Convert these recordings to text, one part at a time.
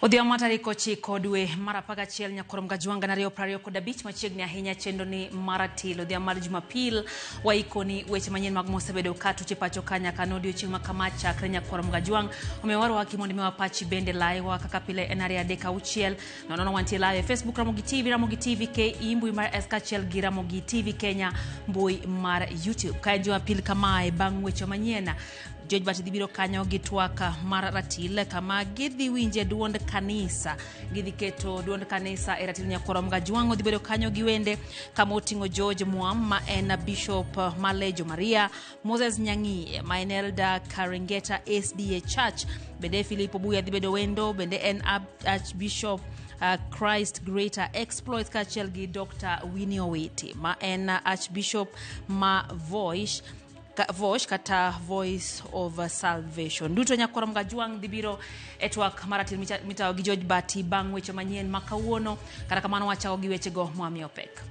Odhiambo tarik 9 dwe mar 11 nyakorom Gajwanga na 225 machiegni ahinya chendo ni Maratil. Odhiambo mar Jumapil waikoni weche manyien mag mosebedo katuche pacho kanya kanodi chieng' makamacha kre nyakorom Gajwang omewaro hakimondi mewapachi bende live kaka pile enaria deka uchiel nono wantie live Facebook Ramogi TV ke imbui mar Eskachiel gi Ramogi TV Kenya mbui mar YouTube ka Jumapil kamae bang' weche manyien George Batidhi biro kanyo gi twaka mar Ratil kama gidhi winje duond kanisa gidhi keto duond kanisa e Ratil nyakorom Gajwang odhi bedo kanyo gi wende kama oting'o George Mwam ma en Bishop Malejo Maria, Moses Nyangi ma en Elder Karingeta SDA Church, bende Philip Obuya dhi bedo wendo, bende en Archbishop Christ Greater Exploit kachiel gi Dr. Winnie Owiti ma en Archbishop ma Voice kata Voice of Salvation. Duto nyakorom Gajwang dhibiro etwak Maratil mitao gi George Bati bang' weche manyien makawuono kata kamano wachao gi weche go Mwami Opek.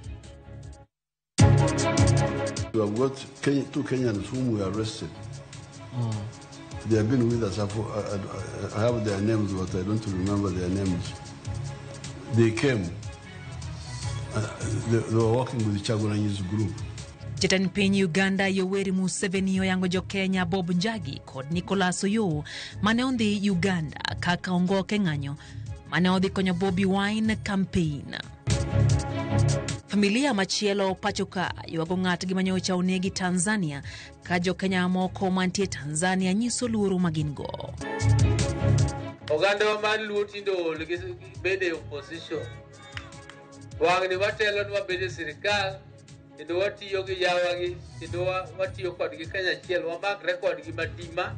We have got two Kenyans whom we arrested. They have been with us. I have their names, but I don't remember their names. They came. They were working with the Chagulanyi's group. Jatend piny Uganda Yoweri Museveni oyango jo Kenya Bob Njagi kod Nicholas Oyoo mane ondhi Uganda kaka ongoke ng'anyo mane odhi konyo Bobi Wine campaign. Familia machielo pachoka yuago ng'atgi manyocha onegi Tanzania ka jo Kenya moko mantie Tanzania nyiso luoro magin go. Oganda mar luo tindo bede opposition. Wang'ni watelo nwa bede sirikal. Kendo watiyo gi yawagi, kendo watiyo kodgi kanyachiel wamak rekod madima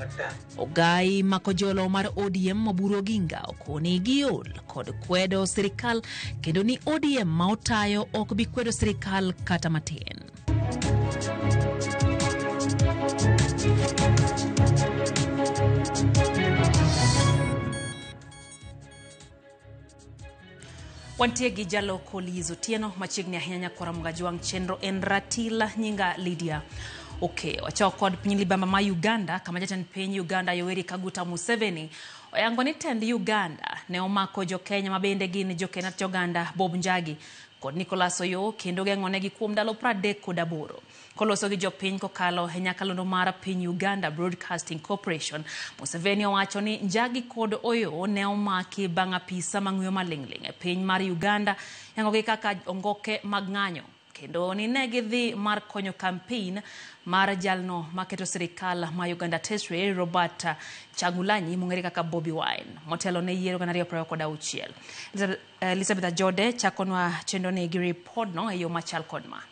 ata. Ogai makojolo mar ODM Moburu Oginga okoni giol kod kwedo sirikal kendo ni ODM ma otayo ok bi kwedo sirikal kata matin. Wantie gi jalo Kolizo Tieno machiegni ahinya nyakorom Gajwang chenro en Ratil nyinga Lydia. Wachao kod piny libamba ma Uganda kama jatend piny Uganda Yoweri Kaguta Museveni oyango ni tend Uganda ne omako jo Kenya mabende gin jo Kenya Uganda Bob Njagi kod Nicholas Oyoo kendo geng'onegi kuom ndalo 38 koloso gi jopiny kokalo e nyakalondo mar piny Uganda Broadcasting Corporation. Museveni owacho ni Njagi kod Oyoo ne omaki bang' apisa mang'uyo maling'ling e piny mar Uganda yangogi kaka ongoke mag ng'anyo kendo ni negidhi mar konyo campaign mar jalno maketo sirikal ma Uganda Tesre Robert Chagulanyi mong'ere kaka Bobi Wine motelo ne yiero 2026. Elizabeth Jode chakonwa chendo ne gi report no e yo machal kodma.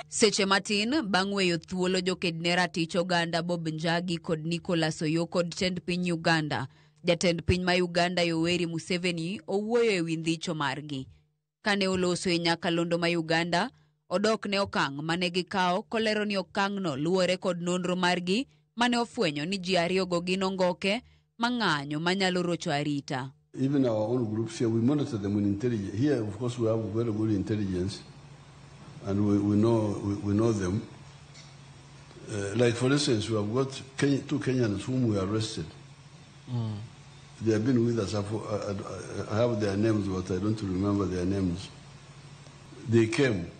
Seche matin bang' weyo thuolo jokedne ratich oganda Bob Njagi kod Nicholas Oyoo kod tend piny Uganda, jatend piny ma Uganda Yoweri Museveni owuoyo e wi ndhicho margi. Kane oloso e nyakalondo ma Uganda, odok ne okang' mane gikawo kolero ni okang'no luwore kod nonro margi mane ofwenyo ni ji ariyogo gin ongoke mang'anyo manyalo rocho arita. Even our own groups here, we monitor them with intelligence. Here, of course, we have very good intelligence, and we know them. Like, for instance, we have got two Kenyans whom we arrested. They have been with us. I have their names, but I don't remember their names. They came.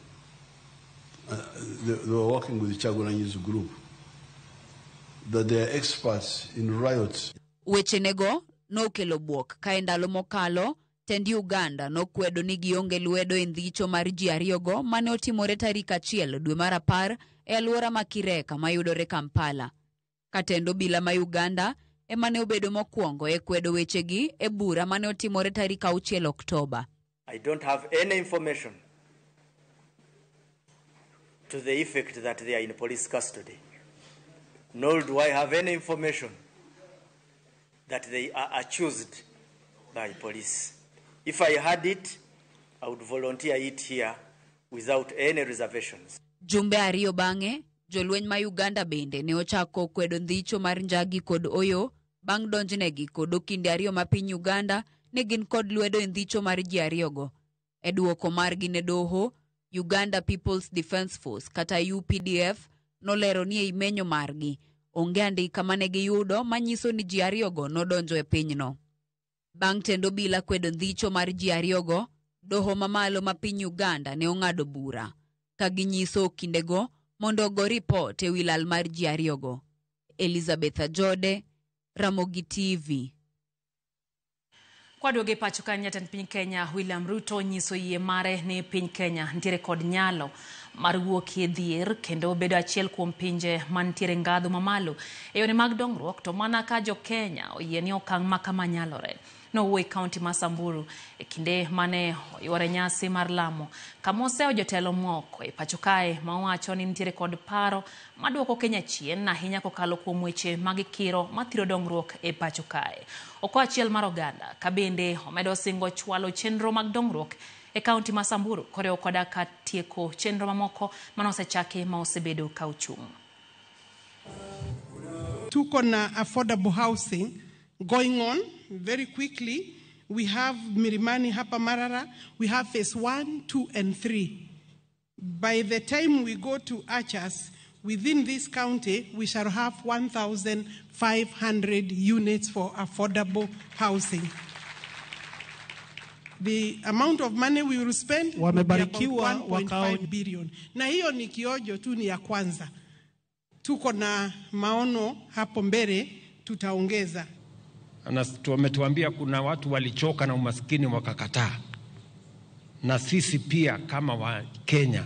They were working with the Chagulanyi's group. That they are experts in riots. Wechenego no kelo buok ka endalo mokalo tend Uganda no kwedo ni gionge lwedo e ndhicho mar ji ariyogo mane otimore tarik 1 dwe mar 10 e alwora ma Kireka mayudore Kampala. Katendo bila ma Uganda emane obedo mokwongo e kwedo wechegi e bura mane otimore tarik 6 Oktoba. I don't have any information to the effect that they are in police custody. Nor do I have any information that they are accused by police. If I had it, I would volunteer it here without any reservations. Jumbe ariyo bang'e, jolweny ma Uganda bende ne ochako kwedo ndhicho mar Njagi kod Oyoo bang' donjnegi kod okinde ariyo ma piny Uganda ne gin kod lwedo e ndhicho mar ji ariyogo. E duoko margi ne doho, Uganda People's Defence Force kata UPDF nolero ni e imenyo margi onge andika mane giyudo manyiso ni ji ariyogo nodonjo e pinyno. Bang' tendo bila kwedo ndhicho mar ji ariyogo, doho mamalo ma piny Uganda ne ong'ado bura, ka ginyiso kindego mondo go ripot e wi lal mar ji ariyogo. Elizabeth Ajode, Ramogi TV. Kwaduoge pacho ka jatend piny Kenya William Ruto nyiso yie mare ni piny Kenya nitiere kod nyalo mar wuok e dhier kendo bedo achiel kuom pinje mantiere ngadhu mamalo e yore mag dongruok, to mana ka jo Kenya oyie ni okang' ma kama nyalore. Nowuoyo e kaunti ma Samburu e kinde mane oyuore nyasi mar lamo kama oseo jotelo moko e pacho kae ma wacho ni nitiere kod paro maduoko Kenya chien ahinya kokalo kuom weche mag kiro mathiro dongruok e pacho kae. Oko achiel mar oganda ka bende omedo singo chwalo chenro mag dongruok e kaunti ma Samburu koreo koda ka tieko chenro mamoko manosechaki ma osebedo ka ochung'. Tuko na affordable housing going on very quickly. We have Milimani hapa Marara. We have phase 1, 2, and 3. By the time we go to Achas, within this county, we shall have 1,500 units for affordable housing. The amount of money we will spend will be about 1.5 billion. Na hiyo ni kiojo tu ni ya kwanza. Tuko na maono hapo mbele tutaongeza. Wametuambia kuna watu walichoka na umaskini wakakataa. Na sisi pia kama wa Kenya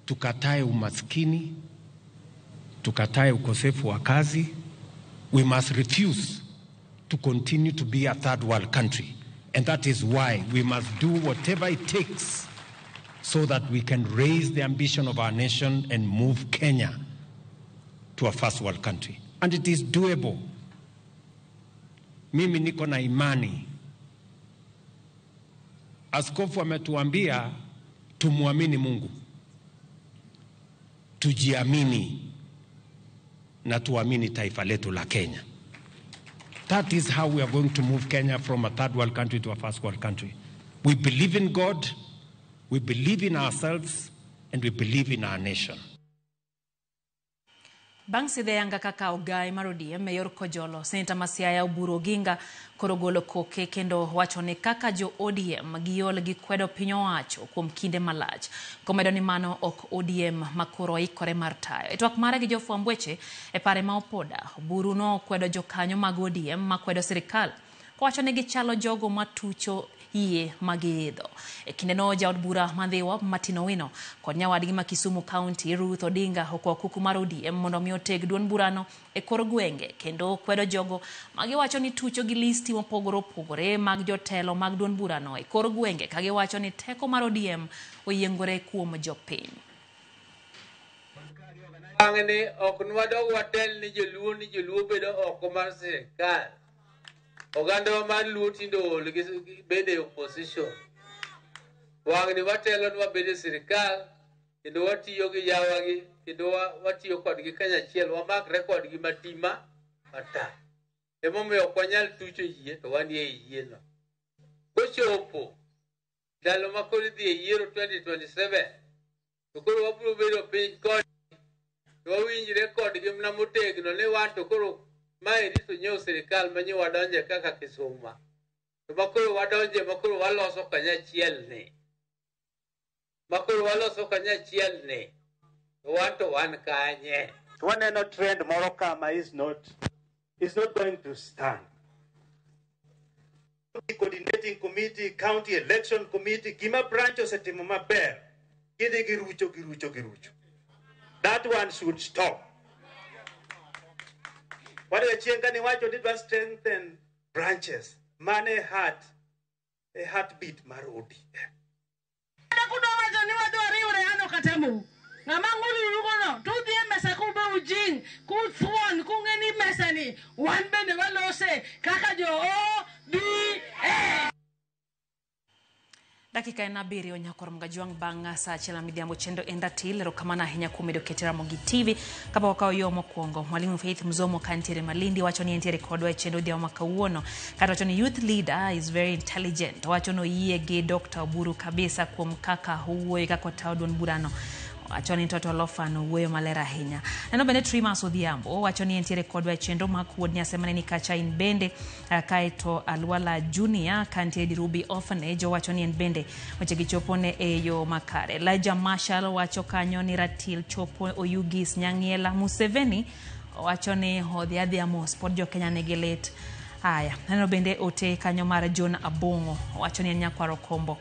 tukatae umaskini, tukatae ukosefu wa kazi. We must refuse to continue to be a third world country. And that is why we must do whatever it takes so that we can raise the ambition of our nation and move Kenya to a first world country. And it is doable. Mimi niko na imani. Askofu ametuambia tumuamini Mungu, tujiamini na tuamini taifa letu la Kenya. That is how we are going to move Kenya from a third world country to a first world country. We believe in God, we believe in ourselves, and we believe in our nation. Bang' sidhe yanga kaka Ogai mar ODM Mayor Kojolo, Senator Masiaya Oburu Oginga koro golo koke kendo wacho ni kaka jo ODM giol gi kwedo piny owacho kuom kinde malach. Komedo ni mano ok ODM makoro ikore mar tayo. E twak mare gi jofwamb weche e pare ma opoda, Oburu no kwedo jokanyo mag ODM makwedo sirikal, kowacho ni gichalo jogo matucho yie magiidho. E kinde no jaod bura Mandhiwa Martin Owino kod nyawadgi ma Kisumu County Ruth Odinga oko kuku mar ODM mondo mi oteg duond burano e kor gwenge kendo kwedo jogo magiwacho ni tucho gi listi mopogore opogore mag jotelo mag duond burano e kor gwenge ka giwacho ni teko mar ODM oyiengore kuom jopiny. Ang'ni ok nwadog watel ni joluo bedo oko mar sirikal. Oganda mar Luo tindo bede opposition. Wang'ni watelo nwa bede sirikal kendo watiyo gi jawagi kendo watiyo kodgi kanyachiel wamak rekod gi matima mata. Emomiyo ok wanyal tucho yie to wan e yieno. Kochopo ndalo ma koro dhi e yiero 2027 to koro wabiro bedo piny kod wawinjre kodgi mna motegno ni wan to koro mae rito nyeo sirikal manyi wadonje kaka Kisuma. To makoro wadonje makoro waloso kanyachiel ne. Makoro waloso kanyachiel ne. Wan to wan kanye. Waneno trend moro kama is not going to stand. Coordinating committee, county election committee, gima branch osetimo maber. Gidhi girucho. That one should stop. What we chenga ni wacho did strengthen branches. Mane a heartbeat mar ODM. Kudo wacho ni wadwariure ano katemu. Ng'ama ng'ulu lugono, tu dhi mesa kube ujing, kuthuon, kung'eni mesa ni, wan bende walose, kaka jo ODM. Dakika ena abiriyo nyakoro mgajuang bang' saa achiel midhiambo chendo endatil erokamano ahinya kuom medo keto Ramogi TV kapa wakawo yo mokwongo. Mwalimu Faith Mzomo ka ntiere Malindi wacho ni entiere kodwa e chendo odhiambo ma kawuono, kata wacho ni youth leader is very intelligent, wacho no yie gi Dr. Oburu kabisa kuom kaka owuoyo kaka otayo duond burano. wacho ni toto lofano wuoyo malera hinya. Neno bende Trimas Odhiambo wacho ni entiere kodwa chenro makuod ni asemane ni kacha in bende kaeto Alwala Junior kantie di Ruby Orphanage wacho ni en bende wache gichopone e yo makare. Elijah Marshall wacho kanyo ni ratil chopo Oyugis Nyangiela Museveni wacho ni odhiadhi amos pod jo Kenya negilit. Haya, neno bende ote kanyo mar John Abongo wacho ni nyakwaro kombo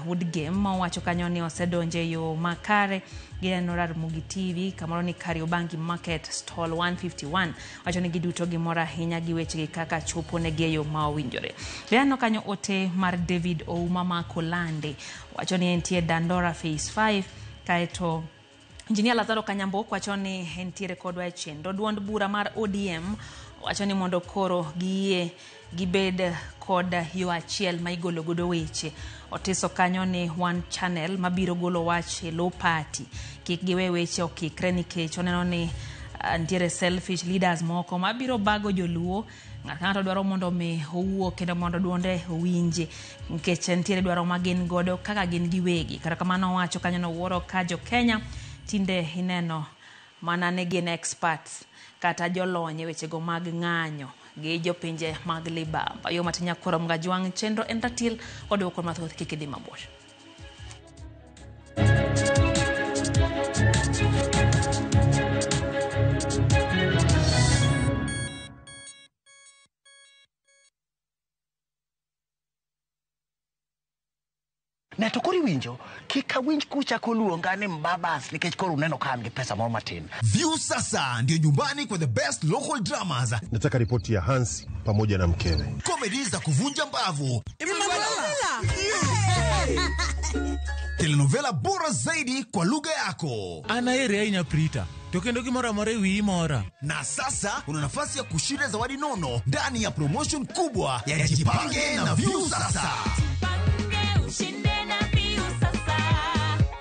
Woodgame wacho kanyo ni osedonje yo makare gino Ramogi TV kamoro ni Kariobangi Market Stall 151 wacho ni giduto gimora hinya giweche gi kaka chopo ne geyo ma owinjore. Beno kanyo ote mar David Ouma Makolande wacho ni entie Dandora Phase 5 kaeto Engineer Lazaro Kanyambo wacho ni entiere kodwa chenro duond bura mar ODM wacho ni mondo koro gibed kod yo achiel ma igolo godo weche. Otiso kanyo ni One Channel mabiro golo wach e low party kik giwe weche okikre nikech oneno ni ntiere selfish leaders moko mabiro bago joluo ng'ato dwaro mondo me owuo kendo mondo duonde owinje nikech ntiere dwaro magin godo kaka gin giwegi. Kata kamano wacho kanyo no wuoro ka jo Kenya tinde ineno mana ne gin experts kata jolony weche go mag ng'anyo gi jopinje mag libamba. Yo matinya korom gajwang chenro entatil odwoko mathoth kikidi mabor. Na to kori winjo kika winj kucha koluongane mbabas nikech koro uneno kan gi pesa moro matin. View sasa ndio nyumbani kwa the best local dramas. Nataka ripoti ya Hansi pamoja na mkewe. Comedy za kuvunja mbavu. Telenovela bora zaidi kwa lugha yako. Anaere ainya Prita. Tokendo kimora more wi mora. Na sasa una nafasi ya kushinda zawadi nono ndani ya promotion kubwa ya Jipange na View sasa.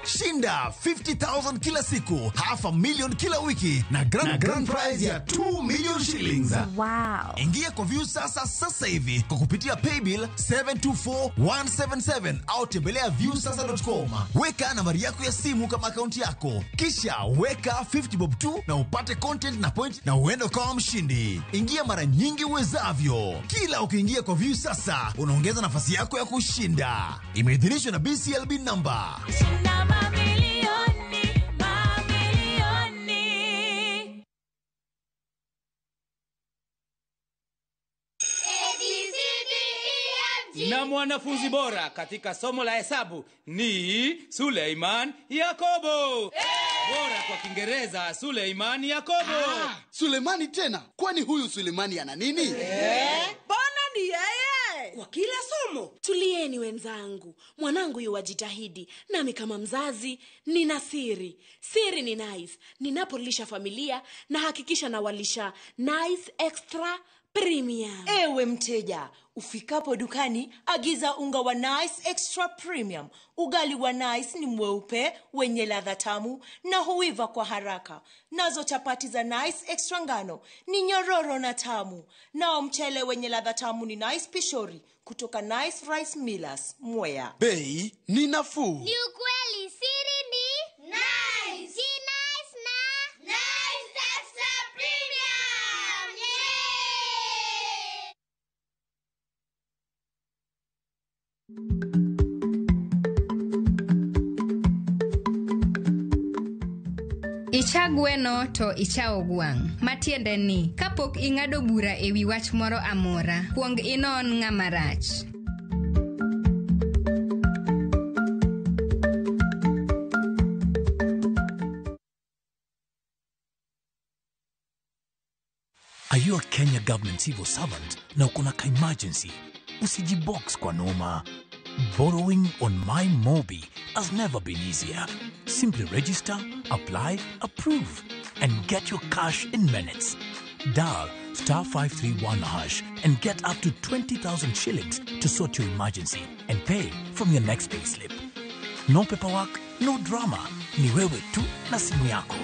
Shinda 50,000 kila siku, $500,000 kila wiki na grand prize ya 2 million shillings. Wow. Ingia kwa View sasa hivi kwa kupitia paybill 724177 au tembelea viewsasa.com. Weka nambari yako ya simu kama akaunti yako. Kisha weka 50 bob tu na upate content na point na uende kama mshindi. Ingia mara nyingi uwezavyo. Kila ukiingia kwa View sasa unaongeza nafasi yako ya kushinda. Imeidhinishwa na BCLB number. Na mwanafunzi bora katika somo la hesabu ni Suleiman Yakobo. Bora kwa Kiingereza Suleiman Yakobo. Suleimani tena? Kwani huyu Suleimani ana nini? Bwana ni yeye. Kwa kila somo. Tulieni wenzangu. Mwanangu yuwajitahidi. Nami kama mzazi nina siri. Siri ni Nice. Ninapolisha familia na hakikisha na walisha Nice Extra Premium. Ewe mteja, ufikapo dukani agiza unga wa Nice Extra Premium. Ugali wa Nice ni mweupe, wenye ladha tamu na huiva kwa haraka. Nazo chapati za Nice Extra ngano ni nyororo na tamu. Nao mchele wenye ladha tamu ni Nice Pishori kutoka Nice Rice Millers, Mwea. Bei ni nafuu. Ni ukweli, siri ni Nice. Si Nice na Nice Extra Premium. Icha gweno to icha ogwang. Matiende ni kapok ing'ado bura ewi wach moro amora, kuong inon ng'ama rach. Are you a Kenya government civil servant na uko na emergency? Usijibox kwa noma. Borrowing on MyMobi has never been easier. Simply register, apply, approve, and get your cash in minutes. Dial *531# and get up to 20,000 shillings to sort your emergency and pay from your next payslip. No paperwork, no drama. Ni wewe tu na simu yako.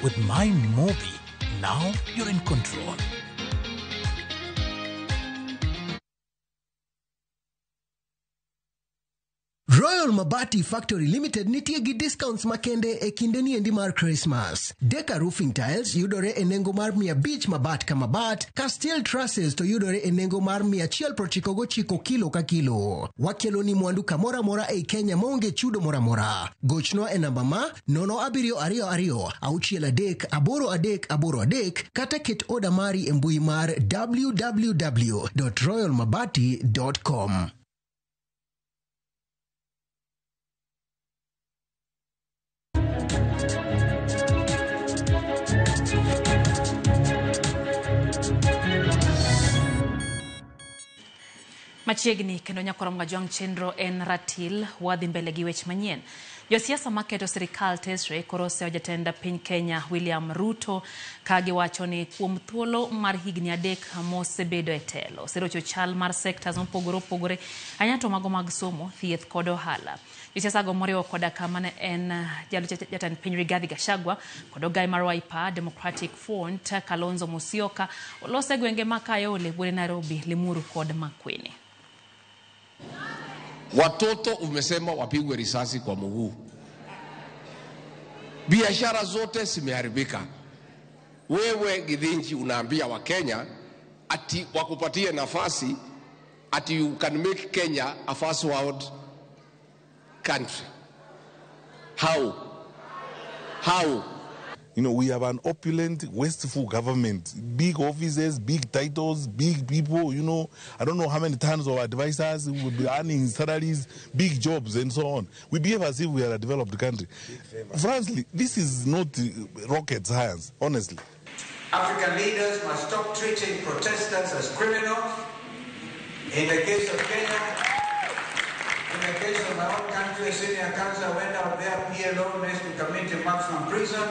With MyMobi, now you're in control. Royal Royal Mabati Factory Limited nitie gi discounts makende e kinde ni endi mar Christmas. Deca Roofing Tiles yudore e nengo mar 100 mabat ka mabat, ka steel trusses to yudore e nengo mar 199 kilo ka kilo. Wakelo ni mwandu kamora mora e Kenya maonge chudo mora mora. Gochno e namba ma 0722 638 kata ket oda mari e mbui mar www.royalmabati.com. Machiegni kendo nyakorom gajwang chenro en ratil wadhi mbele gi wech manyien. Josiasa maketo sirikal tesre korose jatenda piny Kenya William Ruto ka giwacho ni kuom thuolo mar higni 3 mosebedo e telo serocho chal mar sectors mopogore opogore anyato mago mag somo, thieth kod ohala. Josiasa go moriwo koda kama ne en jatend piny Rigathi Gachagua kod ogai mar Wiper Democratic Front Kalonzo Musyoka olose gwenge ma Kayole, Buore, Nairobi, Limuru kod Makwene. Watoto umesema wapigwe risasi kwa mguu. Biashara zote zimeharibika. Wewe Githinji unaambia wa Kenya ati wakupatie nafasi ati you can make Kenya a first world country. How? You know, we have an opulent, wasteful government. Big offices, big titles, big people, you know. I don't know how many tons of advisors who will be earning salaries, big jobs and so on. We behave as if we are a developed country. Frankly, this is not rocket science, honestly. African leaders must stop treating protesters as criminals. In the case of Kenya, in the case of my own country, senior counsel went out there, PLO next to community maximum prison,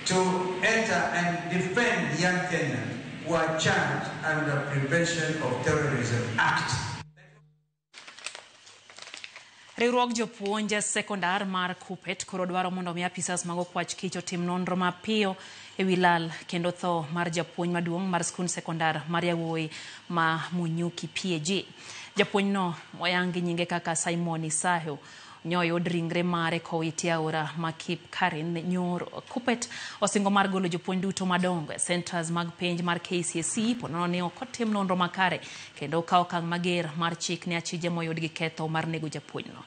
to enter and defend young Kenyans who are charged under Prevention of Terrorism Act. Riwruog jopuonj sekondar mar Kupet koro dwaro mondo mi apisas mag okwach kich otim nonro mapiyo e wi lal kendo tho mar japuonj maduong' mar skul sekondar mar yawuoyi ma Munyuki PAG. Japuonjno moyangi nyinge kaka Simon Isaho nyoyo dringre mare kowiti aora makip Karen nyoro. Kupet osingo mar golo jopuonj duto madongo e centers mag penj mar KCSE ponono ne ok otim nonro makare kendo kawo okang' mager mar chik ne achije moyud gi ketho mar nego japuonjno.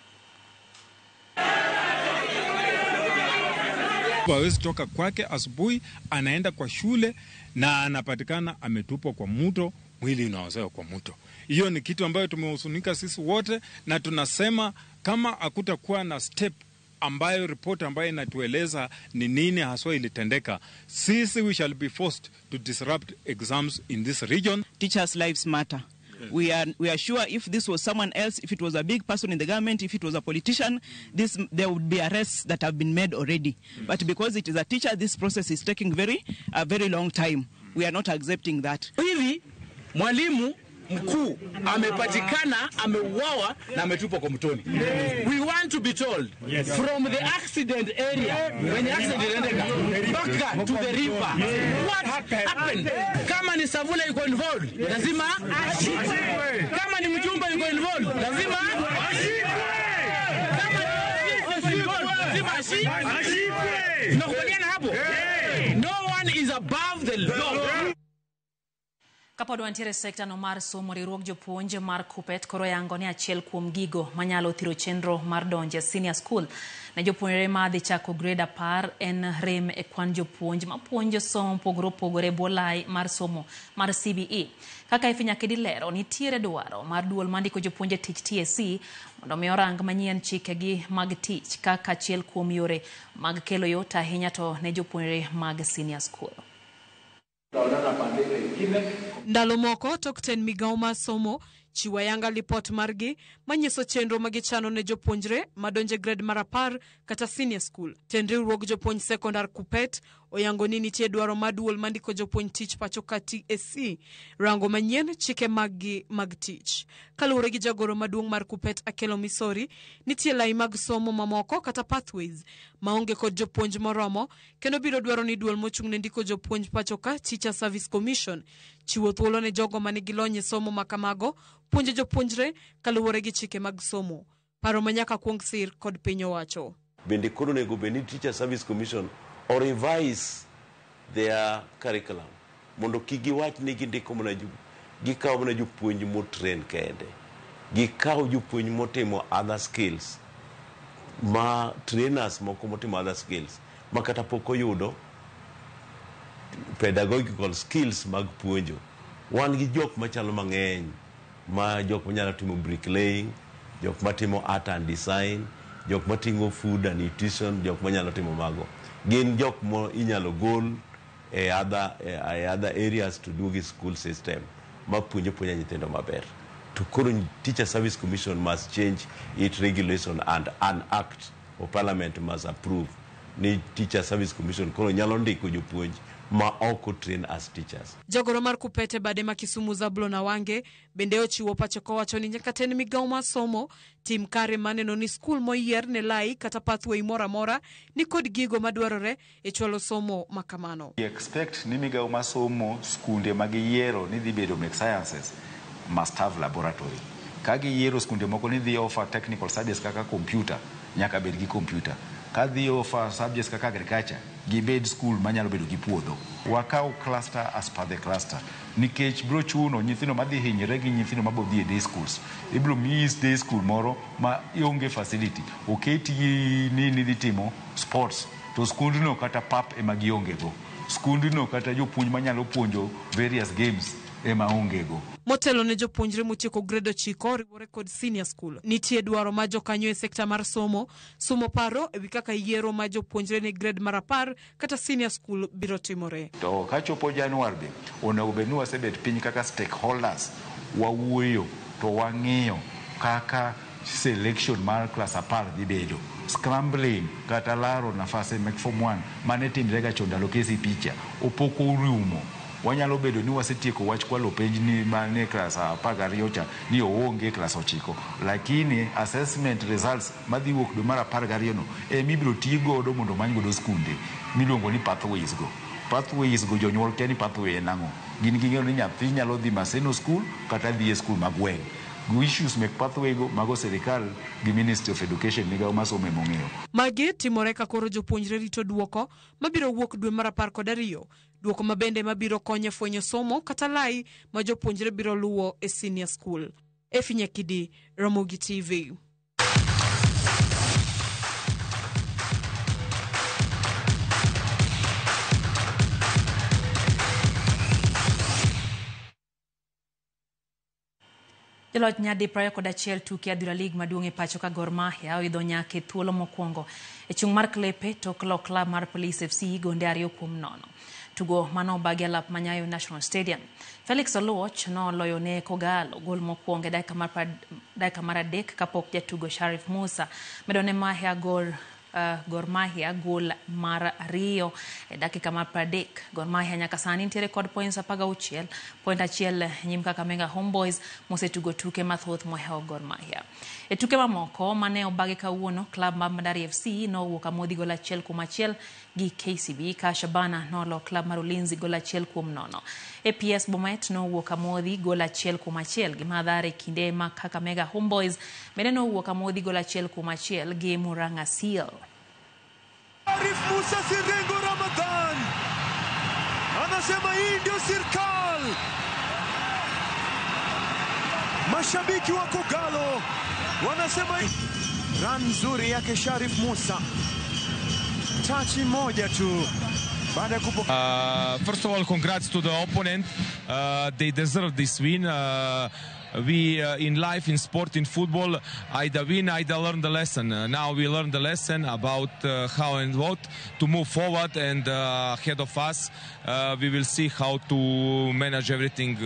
Hawezi toka kwake asubuhi anaenda kwa shule na anapatikana ametupwa kwa mto, mwili unaozewa kwa mto. Hiyo ni kitu ambayo tumehusunika sisi wote, na tunasema kama hakutakuwa na step ambayo report ambayo inatueleza ni nini haswa ilitendeka, sisi we shall be forced to disrupt exams in this region. Teachers' lives matter. We are sure if this was someone else, if it was a big person in the government, if it was a politician, there would be arrests that have been made already. But because it is a teacher, this process is taking a very long time. We are not accepting that. Hivi mwalimu mkuu amepatikana ameuawa na ametupwa kwa mtoni. We want to be told from the accident area when the accident ended back to the river what happened. Kama ni Savula yuko involved lazima ashikwe. Kama ni mjumba yuko involved lazima ashikwe. Kama ni lazima ashikwe. Tunakubaliana hapo? No one is above the law. Kapod wantiere sekta no mar somo, riwruog jopuonj mar Kupet koro yango ni achiel kuom gigo manyalo thiro chenro mar donje senior school ne jopuonjre ma dhi chako grade 10 en rem e kwan jopuonj mapuonjo somo pogore opogore bolai mar somo mar CBE. Kaka ifinya kidilero nitiere dwaro mar duol mandiko jopuonje tich TSC mondo mi orang manyien chikegi mag tich kaka achiel kuom yore mag kelo yot ahinya to ne jopuonjre mag senior school. Ndalo moko tok ten migawo mar somo chiwo yanga lipot margi manyiso chenro magichano ne jopuonjre madonje grade mar 10 kata senior school. Ten riwruog jopuonj sekondar Kupet oyango ni nitie dwaro maduol mandiko jopuonj tich pacho ka TSC rango manyien chike mag tich. Kaluwore gi jagoro maduong' mar Kupet Akelo Misori, nitie lai mag somo mamoko kata pathways maonge kod jopuonj moromo kendo biro dwaro ni duol mochung' ne ndiko jopuonj pacho ka Teacher Service Commission chiwo thuolo ne jogo manigi lony e somo makamago puonjo jopuonjre kaluwore gi chike mag somo. Paro manyaka kuong sir kod piny owacho. Bende koro nego beni Teacher Service Commission or revise their curriculum. Mondo kigiwach ni gindiko mana gikaw mana jopuonj mo train kende. Gikaw jopuonj motimo other skills. Ma trainers moko motimo other skills. Makata poko yudo pedagogical skills mag puonjo. Wan gi jok machalo mang'eny. Ma jok manyalo timo bricklaying, jok matimo art and design, jok matingo food and nutrition, jok manyalo timo mago. Gin jok mo inyalo gol other areas to do the school system. Ma puonjo nyithindo maber. To current Teacher Service Commission must change its regulation and an act of Parliament must approve. Ni Teacher Service Commission koro nyalo ndiko jopuonj ma oko train as teachers. Jagoro mar Kupete bade ma Kisumu Zablo na Wange bende ochiwo pacho kowacho ni nyaka ten migawo mar somo tim kare maneno ni skul moyier ne lai kata pathway mora mora ni kod gigo madwarore e chwalo somo makamano. We expect ni migawo mar somo skunde magiyiero ni dhi bedo mek sciences must have laboratory. Kagi yiero skunde moko ni dhi offer technical subjects kaka computer nyaka bed gi computer. Kadhi offer subjects kaka agriculture gibed school manyalo bedo gi puodho. Wakao cluster as per the cluster. Nikech bro chuno nyithindo madhi hinyre gi nyithindo mabodhi e day schools. Ibro miss day school moro ma ionge facility. Oketi ni dhi timo sports. To skundno kata pap ema gionge go. Skundno kata jopuonj manyalo puonjo various games ema onge go. Motelo ne jopuonjre mutieko grade 9 riwore kod senior school. Nitie dwaro ma jokanyo e sekta mar somo paro ewi kaka yiero ma jopuonjre ne grade mar 10 kata senior school biro timore. To kachopo Januar be onego bed ni wasebet piny kaka stakeholders wawuoyo to wang'iyo kaka selection mar class 10 dhi bedo. Scrambling kata laro nafase mek form 1 mane timre ga chondalo kesi picha opoko urumo. Wanyalo bedo ni wasetieko wach kwalo penj ni mane class 12 cha ni oonge class 9 lakini assessment results madhi wuok do mar 12 no mibiro tigo do mondo many godo skunde miluongo ni pathways go jonyuol ke ni pathway nango gin ging'eyo ni nyathi nyalo dhi Maseno school kata dhi e school magweng. Issues mek pathway go mago serikal gi Ministry of Education migawo masomo mong'eyo. Magi timore ka koro jopuonjre rito duoko mabiro wuok dwe mar 12. Duoko mabende mabiro konyo fwenyo somo kata lai ma jopuonjre biro luwo e senior school. Efinya Kidi, Ramogi TV. Joloch nyadi 21 tuke adhula lig maduong' e pacho ka Gor Mahia oidho nyaka e thuolo mokwongo e chung' mar klepe tok lo klab mar Police FC gonde 2-0. Tugo mano bagi alap Manyayo National Stadium. Felix Oluoch no loyo ne Kogalo gol mokwongo e dakika mar 3 kapok jatugo Sharif Musa medone Mahia Gor Mahia gol mar 2 e dakika mar 3. Gor Mahia nyaka sani nitiere kod points 16, point achiel nyim Kakamega Homeboys mosetugo tuke mathoth mohewo Gor Mahia. E tuke mamoko mane obagi kawuono, klab mar Bandari FC nowuok amodhi gol 1-1 gi KCB ka Shabana nolo klab mar Ulinzi gol 1-0. APS Bomet nowuok amodhi gol 1-1 gi Mathare kinde ma Kakamega Homeboys bende nowuok amodhi gol 1-1 gi Murang'a Seal. Arif Musa Sirengo Ramadhan anasema hii ndio serikali. Mashabiki wa Kogalo wanasema run nzuri yake Sharif Musa, tachi moja tu. First of all, congrats to the opponent. They deserve this win. We in life, in sport, in football, either win, either learn the lesson. Now we learn the lesson about how and what to move forward, and ahead of us, we will see how to manage everything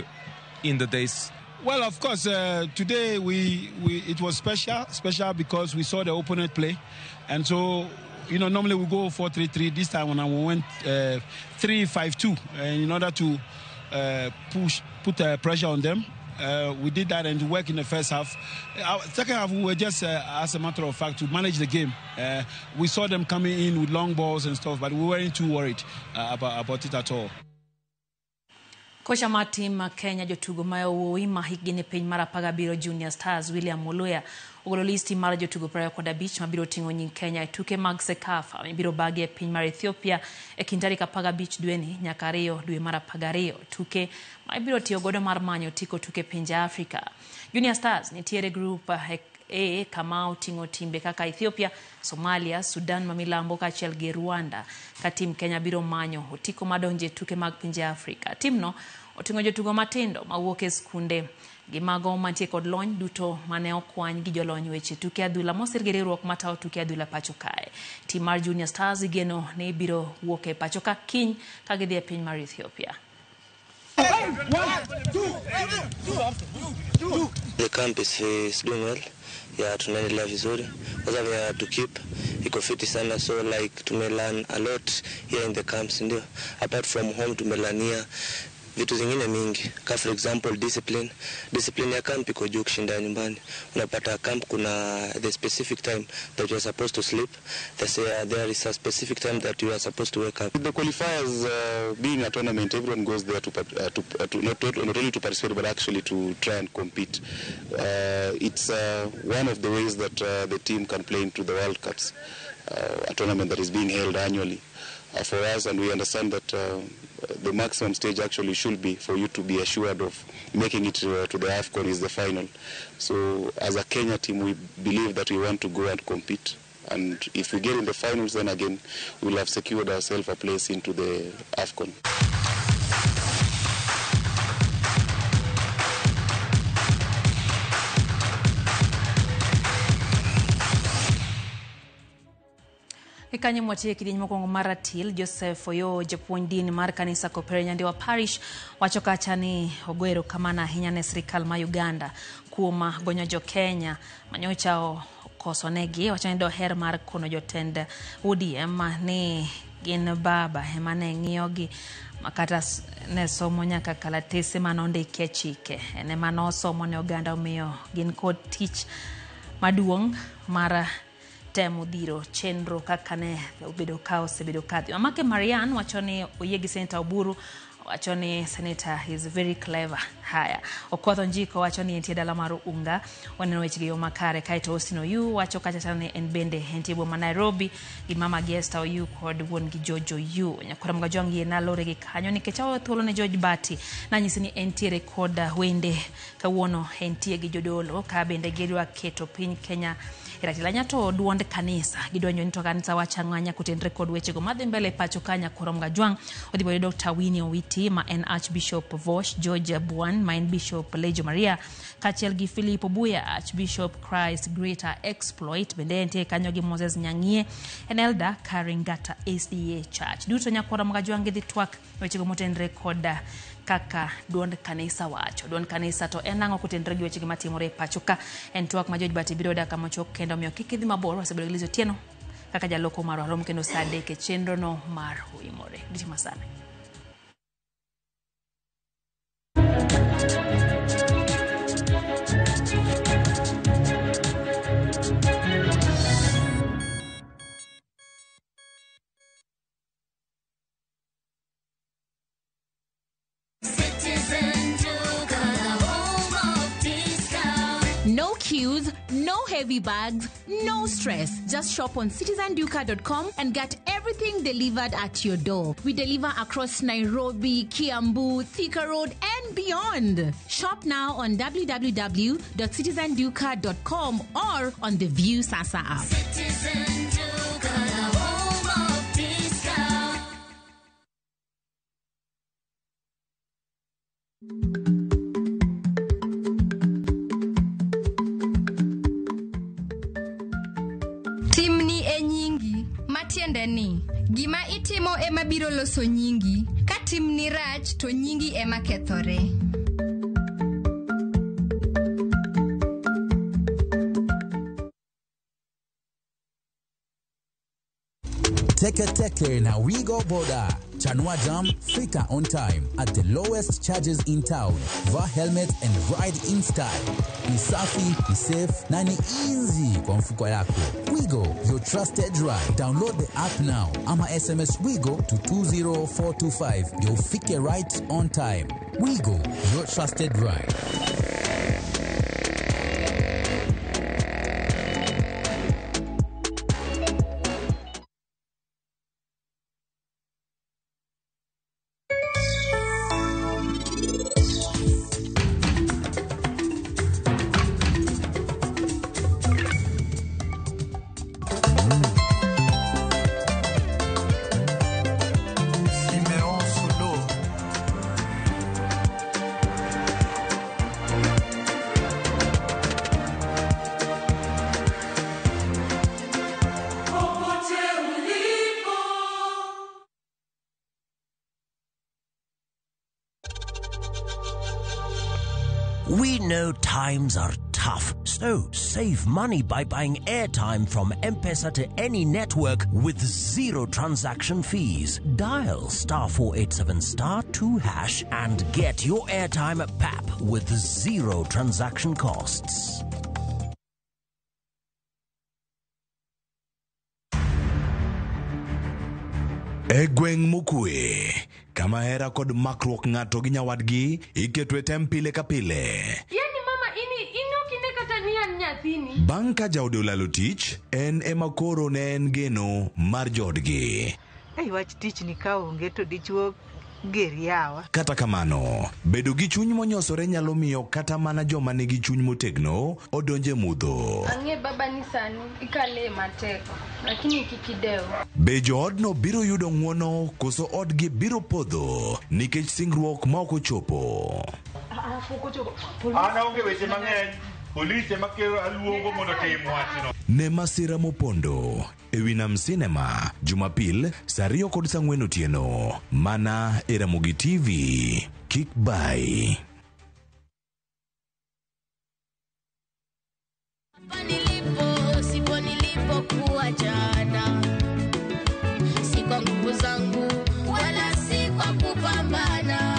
in the days. Well, of course, today it was special because we saw the opponent play, and so. You know, normally we go 4-3-3. This time when we went 3-5-2 in order to put pressure on them. We did that and work in the first half. Second half, we were just, as a matter of fact, to manage the game. We saw them coming in with long balls and stuff, but we weren't too worried about it at all. Kocha mar tim Kenya jotugo ma owuoyi ma hikgi ni piny mar 17 Junior Stars William Muluya ogolo listi mar jotugo 25 mabiro ting'o nying Kenya e tuke mag Sekafa mibiro bagi e piny mar Ethiopia e kind tarik 15 dwe ni nyaka 2 dwe mar 12, tuke ma ibiro tiyo godo mar manyo tiko tuke pinje Afrika. Junior Stars nitiere group A kama oting'o timbe kaka Ethiopia, Somalia, Sudan ma milambo kaachiel gi Rwanda, ka tim Kenya biro manyo otiko madonje tuke mag pinje Afrika. Timno oting'o jotugo matindo mawuok e skunde gi mago mantie kod lony duto mane okwany gi jolony weche tuke adhula mosir gi riwruok matayo tuke adhula pacho kae. Tim mar Junior Stars igeno ne biro wuok e pacho ka kiny ka gidhi e piny mar Ethiopia. The camp is doing well. Yeah, tunaendelea vizuri. Kwa sababu ya to keep iko fiti sana, so like tumelearn a lot here in the camps ndio. Apart from home tumelania vitu zingine mingi. Ka for example discipline ya camp iko juu kushinda nyumbani. Unapata camp kuna the specific time that you are supposed to sleep. There is a specific time that you are supposed to wake up. The qualifiers, being a tournament, everyone goes there to not only to participate but actually to try and compete. It's one of the ways that the team can play into the World Cups, a tournament that is being held annually for us, and we understand that the maximum stage actually should be for you to be assured of making it to the AFCON is the final. So as a Kenya team, we believe that we want to go and compete. And if we get in the finals, then again, we'll have secured ourselves a place into the AFCON. Ikanyo mwatie kidieny mokwongo Maratil, Joseph Oyo japuonj din mar kanisa Kopere Nyandewa Parish wacho kacha ni ogwero kamana ahinya ne sirikal ma Uganda kuom gonyo jo Kenya manyocha koso negi, wacho ni doher mar kono jotend ODM ni gin baba ema ne ng'iyogi makata ne somo nyaka kalatese manondike chike ene manosomo ne Uganda omiyo gin kod tich maduong' mar temo dhiro chenro kaka ne obedo ka osebedo kadhi. Amake Marian wacho ni oyegi Senator Oburu, wacho ni Senator is very clever. Haya, Okoth Njiko wacho ni entie dala mar Unga waneno weche yo makare. Kaito Osino Yu wacho kacha ni en bende entie boma Nairobi gi mama Gesta Oyu kod wuon gi Jojo Yu. Nyakora mgajongi na lore gi kanyo nikech thuolo ne George Bati na nyisi ni entie rekoda wende kawuono entie gi jodolo ka bende gidwa keto piny Kenya Iratilanya to duonde kanisa gidonyo nito kanisa wachanganya kutendre kod weche go madhi mbele pacho kanya korom gajwang odhibo Dr. Winnie Owiti ma en Archbishop Vosh, George Buan ma en Bishop Lejo Maria kachiel gi Philip Obuya Archbishop Christ Greater Exploit bende entie kanyo gi Moses Nyangie en Elder Karingata SDA Church. Duto nyakorom gajwang gidhi twak weche go motendre kod kaka duond kanisa wacho. Duond kanisa to enango kutendre gi weche gi matimore pacho ka en twak ma George Bati biro daka mochok kendo miyo kikidhi mabor wasebedo gilizo tieno kaka jaloko maro rom kendo sade ke chenro no mar huimore. Ditima sana. No queues, no heavy bags, no stress. Just shop on citizenduka.com and get everything delivered at your door. We deliver across Nairobi, Kiambu, Thika Road, and beyond. Shop now on www.citizenduka.com or on the View Sasa app. Timni e nyingi, matiende ni gima itimo ema biro loso nyingi, ka timni rach to nyingi ema kethore. Teke na Wigo Boda. Chanua Jam, fika on time at the lowest charges in town. Va helmet and ride in style. Ni safi, ni safe, na ni easy kwa mfuko yako. Wigo, your trusted ride. Download the app now. Ama SMS Wigo to 20425. You'll fike right on time. Wigo, your trusted ride. We know times are tough, so save money by buying airtime from M-Pesa to any network with zero transaction fees. Dial *487*2# and get your airtime PAP with zero transaction costs. Egweng mukwe, kama hera kod makruok ng'ato gi nyawadgi, iketwe tem pile ka pile. Yani mama ini okine kata nian nyathini. Bang' ka jaode olalo tich, en ema koro ne en geno mar jodgi. Wach tich ni ka onge to dichuo geriawa. Kata kamano, bedo gi chuny monyosore nyalo miyo kata mana joma nigi chuny motegno odonje mudho. Ang'e baba ni sani ikale mateko, lakini kikideo. Be joodno biro yudo ng'wono koso odgi biro podho nikech singruok ma ok ochopo. Ana onge weche mang'eny. Polisi makero aluongo mondo tim wachno. Ne masira mopondo ewi Nam Cinema Jumapil saa 2:04 otieno mana e Ramogi TV. Kik bai. Sipo nilipokuwa jana, si kwa nguvu zangu wala si kwa kupambana.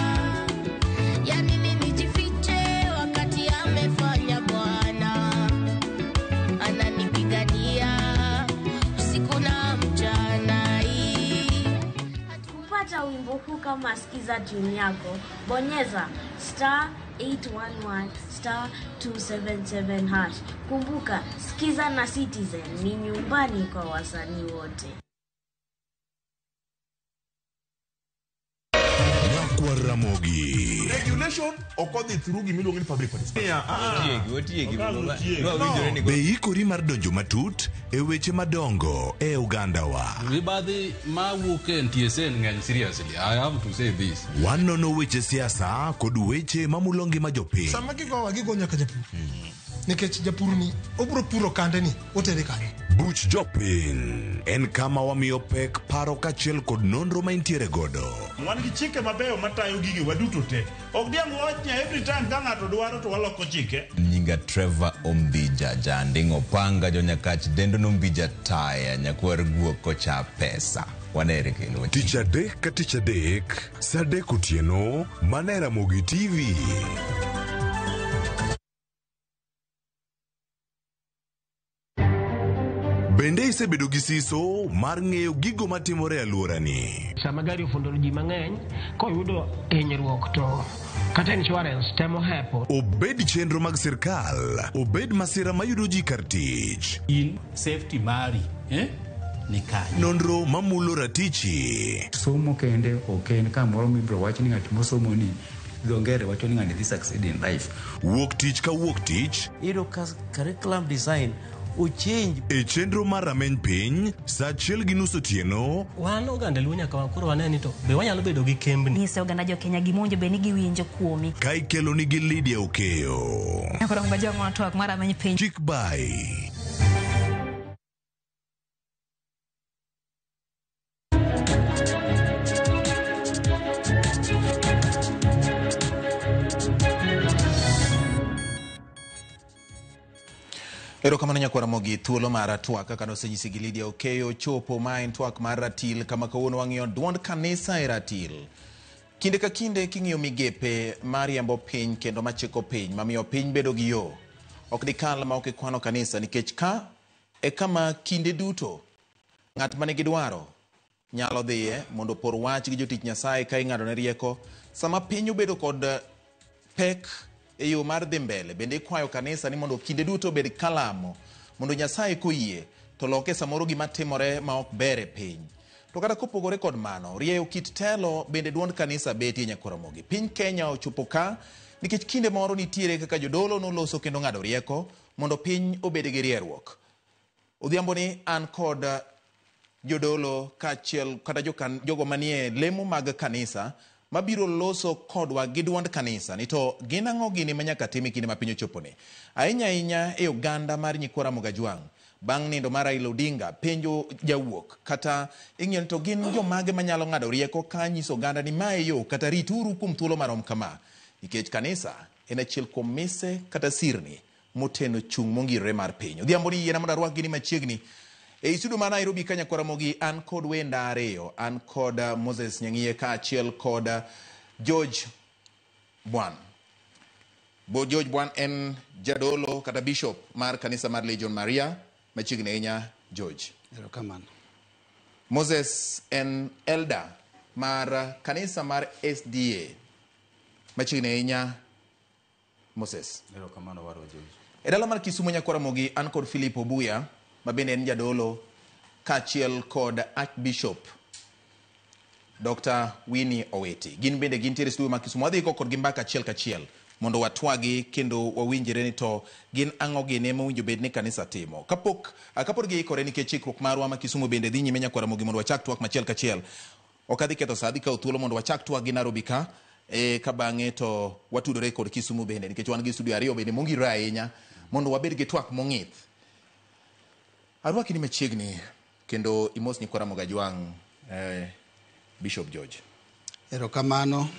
Yani nijifiche wakati amefanya Bwana, ananipigania usiku na mchana. Kupata wimbo huu kama sikiza tune yako, bonyeza *811 *277#. Kumbuka, Sikiza na Citizen ni nyumbani kwa wasanii wote. Kwa Ramogi. Regulation occurred through gimiluongo ni public participation. Be ikori mar donjo matut e weche madongo e Uganda wa. Ribadhi mawuok e TSN ng'eny seriously. I have to say this. Wanono weche siasa kod weche mamulongi ma jopiny. Sama gigo nyaka japur. Nikech japur ni obro puro kande ni otere kare. Buch jopiny en kama wamiyo pek paro kachiel kod nonro ma intiere godo. Wan gi chike mabeyo matayo gigi waduto te. Ok diang' wachnya every time ka ng'ato dwaro to waloko chike. Nyinga Trevor Ombija jandingo panga jonyakach dendo nombija taya nyakwar guok kocha pesa. Wanere kendo. Tich adek ka tich adek, saa 3 otieno mana e Ramogi TV. Bende isebedo gi siso mar ng'eyo gigo matimore e alworani. Sama gari ofundoro ji mang'eny, koyudo hinyruok to kata insurance temo hepo. Obed chenro mag sirkal, obed masira mayudo ji kar tich. In safety mari, ni kanyo. Nonro mamulo ratichi. Somo kende oken kamoro mibro wach ni ng'at mosomo ni dhongere wacho ni ng'ani dhi succeed in life. Wuok tich ka wuok tich. Iro curriculum design uchinj e chenro mar Rameny Piny saa 1:30 otieno. Wan oganda luo nyaka wakoro waneni to be wanyalo bedo gi kembni. Nyise oganda jo Kenya gimonjo be nigi winjo kuomi. Ka ikelo nigi Lydia Okeyo. Nyakoro mbajo ng'wana twak mar Rameny Piny. Kik bai. Erokamano nyakwara Ramogi, thuolo mar twak kaka nosenyisi gi Lydia Okeyo chopo ma en twak mar ratil kama kawuono wang'iyo duond kanisa e ratil. Kinde ka kinde king'iyo migepe mariembo piny kendo machiko piny mamiyo piny bedo gi yo. Ok dikal ma ok ikwano kanisa nikech ka e kama kinde duto ng'at mane gidwaro nyalo dhiye mondo por wach gi jotich Nyasaye ka ing'ado ne rieko. Sama piny obedo kod pek e yo mar dhi mbele, bende ikwayo kanisa ni mondo kinde duto bed kalamo mondo Nyasaye koyie to loke samoro gima timore ma ok bere piny. To kata kopogore kod mano, rieyo kit telo bende duond kanisa betie nyakwara Ramogi. Piny Kenya ochopo ka nikech kinde moro nitiere kaka jodolo noloso kendo ng'ado rieko mondo piny obed gi rieruok. Odhiambo ni an kod jodolo kachiel kata jogo manie lemo mag kanisa mabiro loso kodwa gi duond kanisa ni to gin ang'o gini manyaka timi kinde ma piny ochopone. Ahinya e oganda mar nyikwara Mogajwang' bang' nindo mar Raila Odinga penjo jawuok kata ing'eyo to gin jomage manyalo ng'ado rieko ka nyiso oganda ni mae yo kata rituru kuom thuolo marom kama nikech kanisa en achiel kuom mise kata sirni moteno chung' mongirore mar piny. Odhiambo ni yiena mondo arwak gini machiegni e studio ma Nairobi Kenya Kwaramogi. An kod wenda ariyo, an kod Moses Nyang'iye ka achiel kod George Bwan. George Bwan en jadolo kata bishop mar kanisa mar Legion Maria machiegni ahinya. George, erokamano. Moses en elder mar kanisa mar SDA machiegni ahinya. Moses, erokamano warwa George. E dala mar Kisumu Nyakwaramogi an kod Philip Obuya mabende en jadolo kaachiel kod Archbishop Dr. Winnie Oweti. Gin bende gintiere studio ma Kisumu. Wadhi kod gi mbaka achiel kachiel mondo watwagi kendo wawinjre ni to gin ang'o gine mowinjo bed ni kanisa timo. Kapok giikore nikech chikruok marwa ma Kisumu bende dhi nyime Nyakwaramogi mondo wachak twak machiel kachiel. Ok adhi ketho sa, adhi kawo thuolo mondo wachak twak gi Nairobi ka ka bang'e to watudore kod Kisumu bende nikech wan gi studio ariyo bende mongirore ahinya mondo wabed gi twak mong'ith. Arwaki ni machiegni kendo imos Nyakwaramogi Ajwang' Bishop George. Erokamano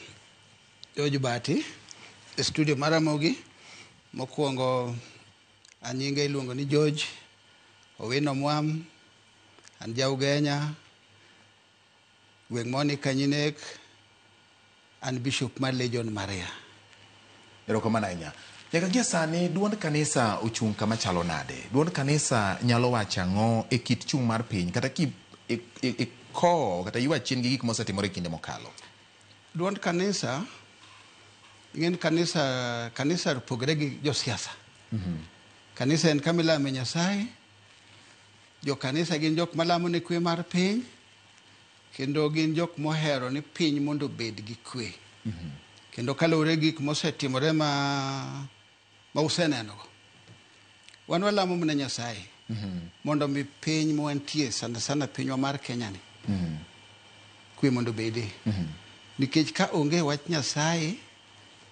George Bati e studio maramogi. Mokwongo anyinge iluongo ni George Owino Mwam, an jaugenya gweng' moni Kanyinek, an bishop mar Legion Maria. Erokamano ahinya. Nyaka gie sani duond kanisa ochung' kama chalo nade? Duond kanisa nyalo wacho ang'o e kit chung' mar piny kata kowo kata ywa chien gi gik mosetimore kinde mokalo? Duond kanisa, ing'en kanisa pogre gi josiasa. Kanisa en kama ilame Nyasaye. Jo kanisa gin jok malamo ne kwe mar piny, kendo gin jok mohero ni piny mondo bed gi kwe. Kendo kalore gik mosetimore ma usenenogo, wan walamo mne Nyasaye mondo mi piny mwantie sana pinywa mar Kenya ni kwe mondo bede. Nikech ka onge wach Nyasaye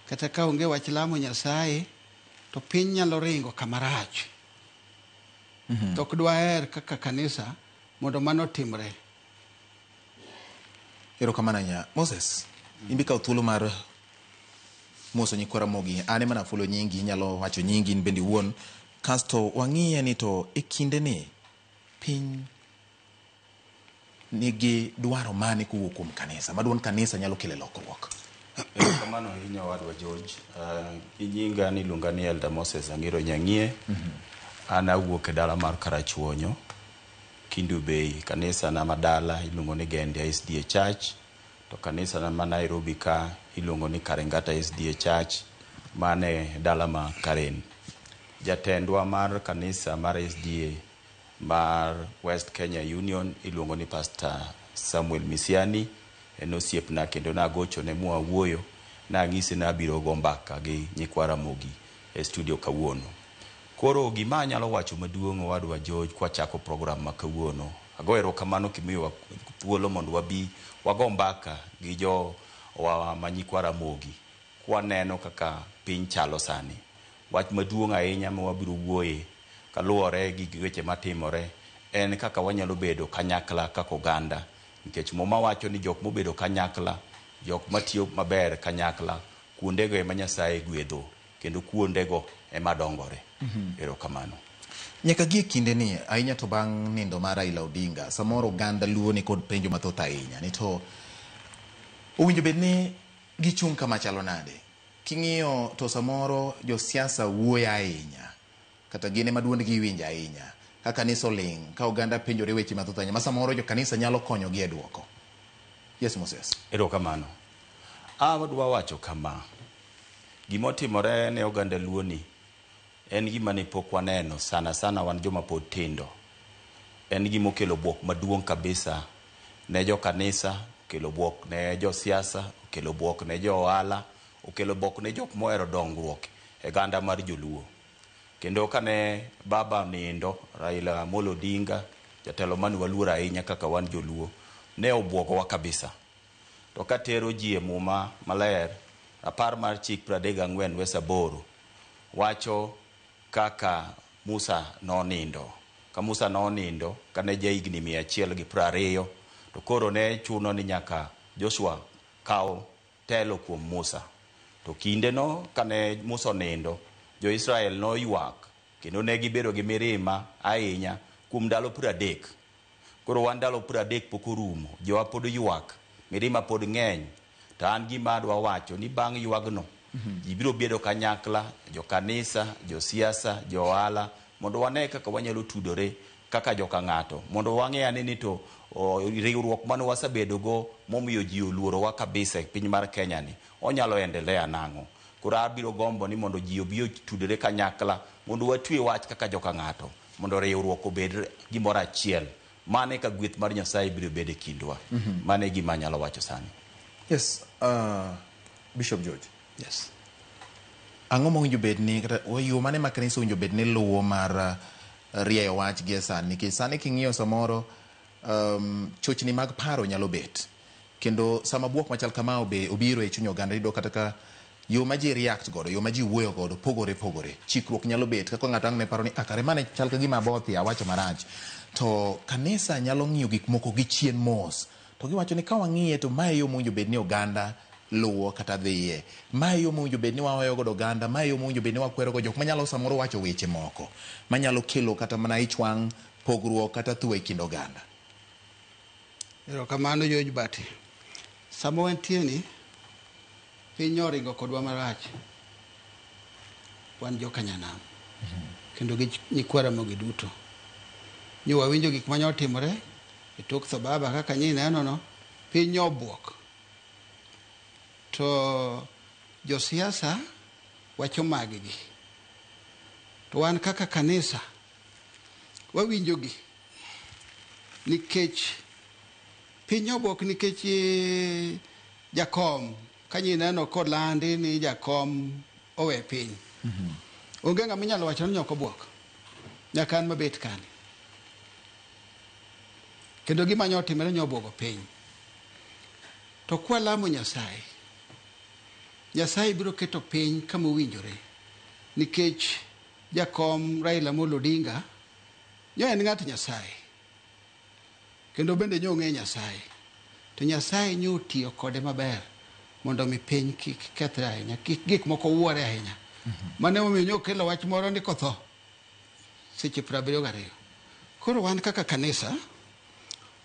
kata ka onge wach lamo Nyasaye to piny nyalo ringo kamarach. Tok dwaher kaka kanisa mondo mano timre. Erokamano ahinya. Moses, imbi kawo thuolo mar moso Nyakwaramogi. Ane mana fulo nyingi, nyalo wacho nyingi bende wuon. Kasto wang'iye ni to e kinde ni piny nigi dwaro mane kowuok kuom kanisa maduond kanisa nyalo kelo lokruok? Erokamano ahinya wadwa George. Inyinga ni iluonga ni Elder Moses Ang'ero Nyang'iye. An awuok e dala mar Karachuonyo, Kindu Bay. Kanisa na madala iluongo ni Gende SDA Church, to kanisa na ma Nairobi ka iluongo ni Karengata SDA Church, mane dala ma Karen. Jatendwa mar kanisa mar SDA mar West Kenya Union iluongo ni Pastor Samuel Misiani, en osiepna kendo nagocho ne mwawuoyo nang'ise nabiro go mbaka gi Nyakwaramogi e studio kawuono. Koro gima nyalo wacho maduong' wadwa George kwa chako program ma kawuono. Ago erokamano kimiyo thuolo mondo wabi wago mbaka gi jo wa Nyakwaramogi kwa neno kaka piny chalo sani. Wach maduong' ahinya ma wabiro wuoye kaluwore gi weche matimore en kaka wanyalo bedo kanyakla kaka oganda, nikech moma wacho ni jok mobedo kanyakla, jok matiyo maber kanyakla, kuondego ema Nyasaye gwedho kendo kuondego ema dongore. Erokamano. Nyaka gie kinde ni ahinya to bang' nindo mar Raila Odinga, samoro oganda luo ni kod penjo mathoth ahinya ni to owinjo bed ni gichung' kama chalo nade? King'iyo to samoro josiasa wuoyo ahinya kata gine maduond gi winjo ahinya ka kanisa ling ka oganda penjore weche mathoth ahinya ma samoro jo kanisa nyalo konyo gi e duoko. Yes, Moses. Erokamano. Wadwa wacho kama gimotimore ne oganda luo ni en gima ne pok waneno sana wan joma pod tindo. En gima okelo buok maduong' kabisa ne jo kanisa, okelo buok ne jo siasa, okelo buok ne jo ohala, okelo buok ne jok mohero dongruok e ganda mar joluo. Kendo kane baba nindo Raila Amolo Odinga, jatelo mane waluoro ahinya kaka wan joluo, ne obwogowa kabisa. To katero ji e muma maler, apar mar chik 34 Wesa Boro wacho kaka Musa nonindo. Ka Musa nonindo kane jahigni 120, to koro ne chuno ni nyaka Joshua kaw telo kuom Musa. to kinde no kane Musa nindo jo-Israel no ywak kendo ne gibedo gi mirima ahinya kuom ndalo 30. Koro wan ndalo 30 pok orumo, jowa pod ywak, mirima pod ng'eny. To an gima adwa wacho ni bang' ywagno ji biro bedo kanyakla, jo-kanisa, jo-siasa, jo-ohala, mondo wane kaka wanyalo tudore kaka joka ng'ato, mondo wang'e ane ni to riwruok mane wasebedogo momiyo ji oluorowa kabisa e piny mar Kenya ni onyalo endelea nang'o. Koro abiro gombo ni mondo ji obi otudore kanyakla mondo watwe wach kaka joka ng'ato, mondo riwruok obed gimoro achiel. Mane ka gweth mar Nyasaye biro bedo e kindwa. Mane gima anyalo wacho sani. Yes, Bishop George. Yes. Ang'o mowinjo bed ni kata yo mane ma kanisa owinjo bed ni luwo mar rieyo wach gi sani, nikech sani king'iyo samoro chochni mag paro nyalo bet, kendo sama buok machal kama obiro e chuny oganda, iyudo kata ka yo ma ji react godo, yo ma ji wuoyo godo pogore, chikruok nyalo bet kaka ng'ato ang' ne paro ni akare mane chal ka gima bothi awacho marach, to kanisa nyalo ng'iyo gik moko gi chien mos, to giwacho ni ka wang'iye to mae yo mowinjo bed ni oganda luwo kata dhiye, mae yo mowinjo bed ni wahoyo godo oganda, mae yo mowinjo bed ni wakwero godo jok manyalo samoro wacho weche moko manyalo kelo kata mana ichwang', pogruok kata thuwe kind oganda. Erokamano George Bati. Samo wantie ni piny oringo kodwa marach, wan joka nyanam kendo gi nyikwara mogi duto ni wawinjo gik manyotimore e tok Sababa kaka nyi neno no, piny obuok. To josiasa wacho maggi, to wan kaka kanisa wawinjogi nikech piny obuok, nikech jakom kanyi neno kolandi ni jakom owe piny. Onge ng'ama inyalo wacho ni nyoko buok, nyaka an mabet kani. Kendo gima nyotimore nyobuogo piny. To kwa lamo Nyasaye, Nyasaye biro keto piny kama owinjore, nikech jakom Raila Amolo Odinga nyo en ng'at Nyasaye, kendo bende nyo ng'e Nyasaye, to Nyasaye nyo tiyo kode maber mondo mi piny kik kethre ahinya, kik gik moko wuore ahinya. Mane omiyo nyo kelo wach moro ni kotho seche 72. Koro wan kaka kanisa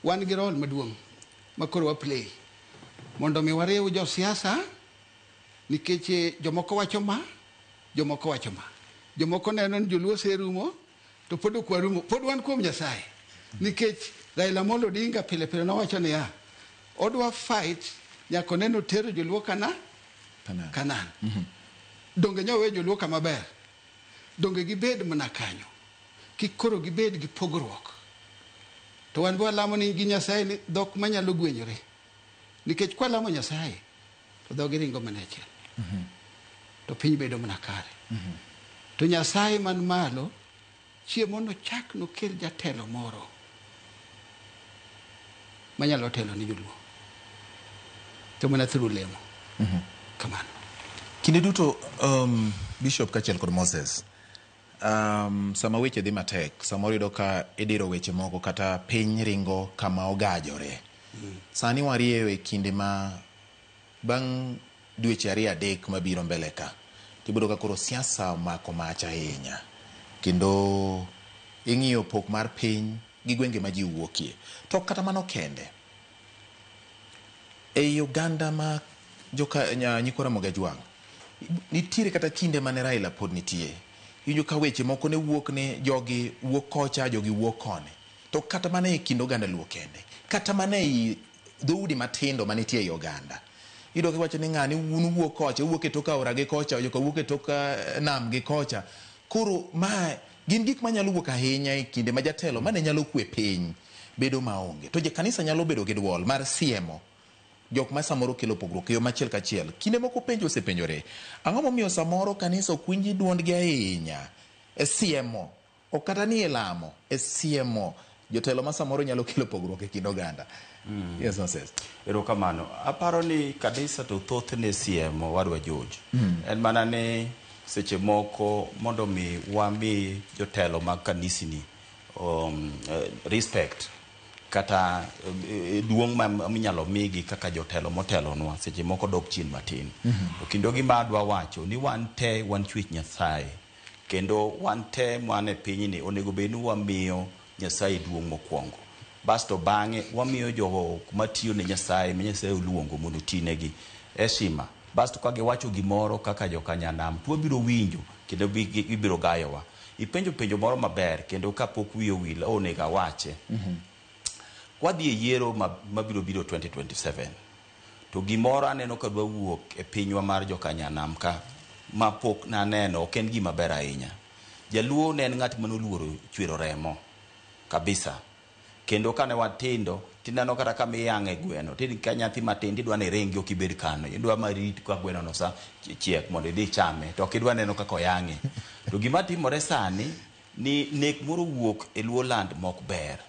wan gi rol maduong' ma koro wa play mondo mi wariw josiasa, nikech jomoko wacho ma, jomoko wacho ma, jomoko neno ni joluo serumo to pod ok warumo, pod wan kuom Nyasaye, nikech Raila Amolo Odinga pile nowacho ni odwa fight nyako neno tero joluo Kanan. Donge nyawe joluo kama ber, donge gibed mana kanyo, kik koro gibed gi pogruok. To wan bwa lamo ni gi Nyasaye ni dhok manyalo gwenyore, nikech kwa lamo Nyasaye to dhogi ringo mana achiel, to piny bedo mana kare. To Nyasaye man malo chiemo no chak no kel jatelo moro manyalo telo ni joluo, to mana through lemo. Kamano. Kinde duto Bishop kachiel kod Moses, sama weche dhi matek, samoro iyudo ka idiro weche moko kata piny ringo kama ogajore. Sani warieyo e kinde ma bang' dweche 2-3 mabiro mbele ka, tibodo ka koro siasa omako mach ahinya, kendo ing'iyo pok mar piny gi gwenge ma ji wuokie. To kata mano kende, e Uganda ma nyikwara Mogajwang', nitiere kata kinde mane Raila pod nitie, iyudo ka weche moko ne wuok ne jogi wuok kocha, jogi wuok kone. To kata mana e kind oganda luo kende, kata mana e dhoudi matindo manitie e Uganda, iyudo ka wacho ni ng'ani wuok kocha, wuok e toka aora gi kocha, joka wuok e toka nam gi kocha. Koro ma gin gik manyalo wuok ahinya e kinde ma jatelo mane nyalo kwe piny bedo maonge. To kanisa nyalo bedo gi duol mar siemo jok ma samoro kelo pogruok yo machiel kachiel. Kinde moko penjo osepenjore, ang'o momiyo samoro kanisa ok winji duondgi ahinya e siemo, ok kata ni e lamo, e siemo jotelo ma samoro nyalo kelo pogruok e kind oganda. Yes, Moses. Erokamano. Aparo ni kanisa to thothne siemo wadwa George. En mana ni seche moko mondo mi wami jotelo mag kanisni respect, kata duong' ma minyalo migi kaka jotelo motelonwa seche moko dok chien matin. To kendo gima adwa wacho ni wan te wan chwech Nyasaye, kendo wan te mane pinyni onego bed ni wamiyo Nyasaye duong' mokwongo, basto bang'e wamiyo jogo matiyo ne Nyasaye ma Nyasaye oluongo mondo tinegi heshima. Basto ka giwacho gimoro kaka jokanyanam, to wabiro winjo kendo ibiro gayowa. Penjo moro maber kendo kapok wiyo wil onego awache. Wadhi e yiero mabiro 2027. To gimoro aneno ka dwa wuok e pinywa mar jokanyanam ka mapok naneno ok en gima ber ahinya. Jaluo ne en ng'at manoluoro chwero remo kabisa. Kendo kane watindo tineno kata kama iyang'e gweno, tin ka nyathi matin tidwa ni ringi ok ibed kano, idwa marit ka gweno no sa chiek mondo idhi chame, to ok idwa neno kaka oyang'e. To gima timore sani ni nek moro wuok e luo land mok ber,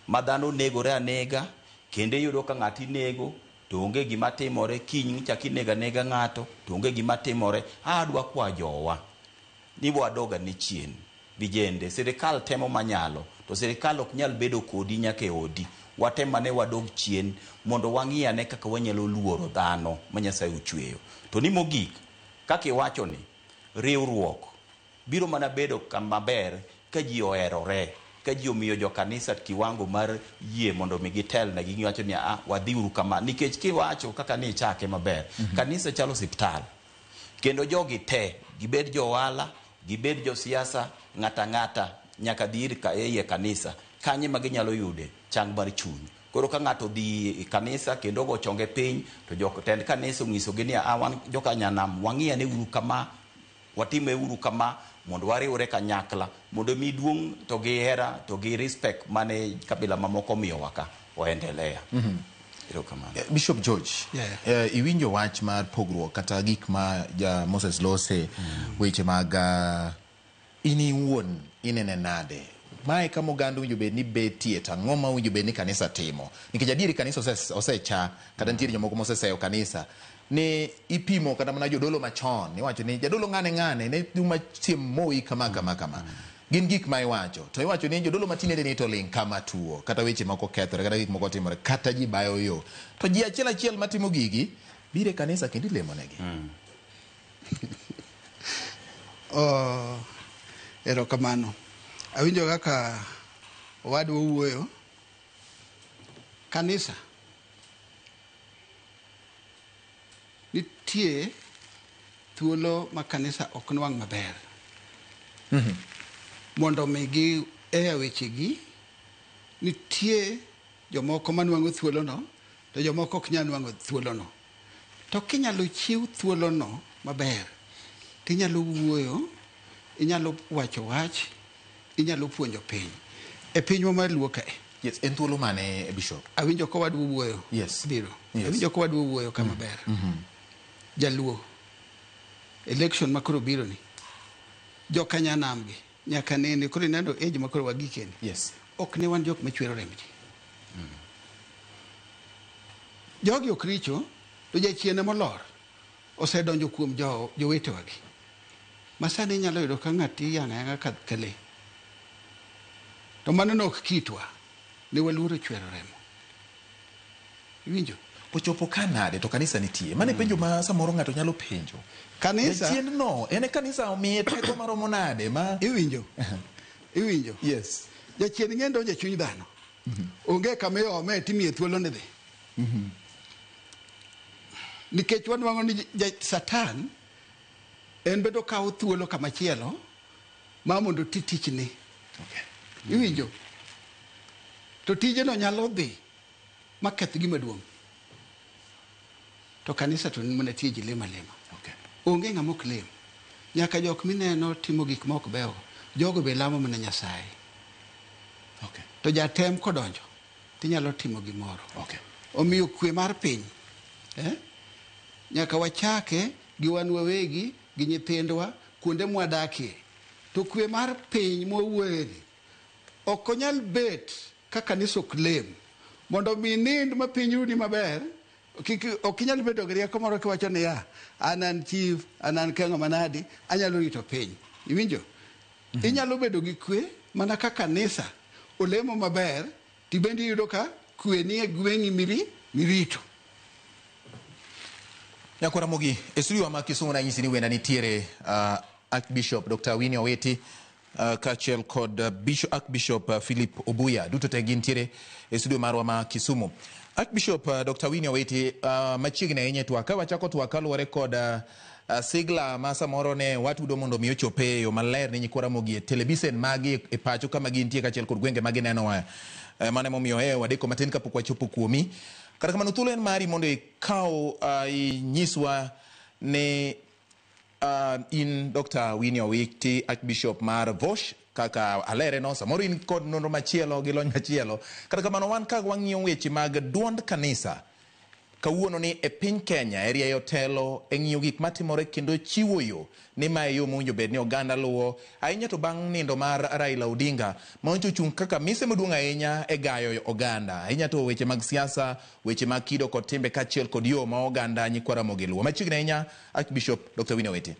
ma dhano negore anega, kendo iyudo ka ng'ati nego to onge gima timore, kiny chak inega nega ng'ato to onge gima timore. Adwa kwa jowa ni wadoga ni chien vijende, sirikal temo manyalo, to sirikal ok nyal bedo kodi nyaka e odi. Watema ne wadog chien mondo wang'iyane kaka wanyalo luoro dhano ma Nyasaye ochweyo. To ni mogik, kaka iwacho ni, riwruok biro mana bedo kama ber ka ji oherore, ka ji omiyo jo kanisa kiwango mar yie mondo mi gitel na giwacho ni wadhiuru kama. Nikech kiwacho kaka ni chake maber, kanisa chalo osiptal. Kendo jogi te, gibed jo ohala, gibed jo siasa, ng'ata nyaka dhir ka e kanisa, kanye ma ginyalo yude chang mar chuny. Koro ka ng'ato dhi kanisa kendo go chonge piny, to jotend kanisa ong'iso gi ni wan jokanyanam wang'iyane uru kama, watime uru kama, mondo wariwre kanyakla, mondo mi duong' to gi hera to gi respect mane kabila mamoko miyowa ka oendelea. Bishop George, iwinjo wach mar pogruok kata gik ma ja Moses lose weche mag ini wuon inene nade? Mae kama oganda winjo bed ni betie tang'o ma winjo bed ni kanisa timo, nikech adieri kanisa osecha kata nitiere jomoko moseseyo kanisa ne ipimo kata mana jodolo machon iwacho ni jadolo ng'ane ne duma tiem moi kama gin gik ma iwacho, to iwacho ni jodolo matinende ni to ling kama tuo kata weche moko kethore kata gik moko timore kata ji bayo yo, to ji achiel matimo gigi bire kanisa kendo ilemo negi. Erokamano. Awinjo kaka wadwa wuoyo. Kanisa nitie thuolo ma kanisa ok nwang' maber. Mondo migi wechegi, nitie jomoko manwang'o thuolono to jomoko ok nyal nwang'o thuolono. To kinyalo chiw thuolono maber, tinyalo wuoyo, inyalo wacho wach, inyalo puonjo piny. E pinywa mar Luo kae. Yes, en thuolo mane Bishop? Awinjo ko wadwa wuoyo. Yes. Biro. Awinjo ko wadwa wuoyo kama ber. Jaluo. Election makoro biro ni. Jokanyanam gi nyaka nene koro nendo age makoro wagikeni. Yes. Ok ne wan jok machwero remji. Jogi ok richo, to jachiene molor osedonjo kuom jowetewagi. Masani nyalo yudo ka ng'ati yang'a kale. To mano nok kitwa ne waluoro chwero remo. Iwinjo? Pochopo kanade to kanisa nitie. Mane penjo ma samoro ng'ato nyalo penjo. Kanisa chien no, ene kanisa omiye teko maromo nade ma iwinjo. Iwinjo? Yes. Jachien ng'endo jachuny dhano. Onge kama ome timie thuolo ne dhi. Nikech wadwang'o ni Satan en bedo kawo thuolo kama chielo ma mondo tichni. Iwinjo? To tijeno nyalo dhi maketh gima duong'. To kanisa to mana tie ji lema. Onge ng'ama ok lem. Nyaka jok mineno timo gik ma ok beyo, jogo be lamo mana Nyasaye. To jatem kodonjo tinyalo timo gimoro. Omiyo kwe mar piny nyaka wachake gi wan wawegi gi nyithindwa kuonde mwadakie. To kwe mar piny mwawuoyeni ok onyal bet ka kanisa ok lem mondo mi nind ma piny rudi maber. Ok inyal bedo gi rieko moro kiwacho ni anan chief, anan kengo manadi, anyalo rito piny. Iwinjo? Inyalo bedo gi kwe mana ka kanisa olemo maber tibendi yudo ka kwe ni e gweng'i mirito. Nyakora Mogi, studio ma Kisumu na nyisi ni wenda nitiere Archbishop Dr. Winnie Owiti kaachiel kod Archbishop Philip Obuya duto te gintiere studio marwa ma Kisumu. Archbishop Dr. Winnie Owiti, machiegni ahinya twaka wachako twaka luwore kod sigla ma samoro ne watudo mondo mi ochope yo maler ni Nyikora Mogi e televisen magi e pacho kama gintie kaachiel kod gwenge magi neno wa mane momiyo wadeko matin kapok wachopo kuomi. Kata kamano thuolo en mari mondo ikaw inyiswa ne in Dr. Winnie Owiti, Archbishop mar Vosh, kaka alere no samoro in kod nonro machielo gi lony machielo. Kata kamano wan ka wang'iyo weche mag duond kanisa kawuono ni e piny Kenya area yotelo e ng'iyo gik matimore kendo chiwo yo ni ma yo mowinjo bed ni oganda luwo ahinya to bang' nindo mar Raila Odinga ma ochung' kaka mise maduong' ahinya e gayo oganda ahinya to weche mag siasa, weche mag kido kod timbe kaachiel kod yo ma oganda Nyikora Mogi luwo. Machiegni ahinya Archbishop Dr. Winnie Owiti.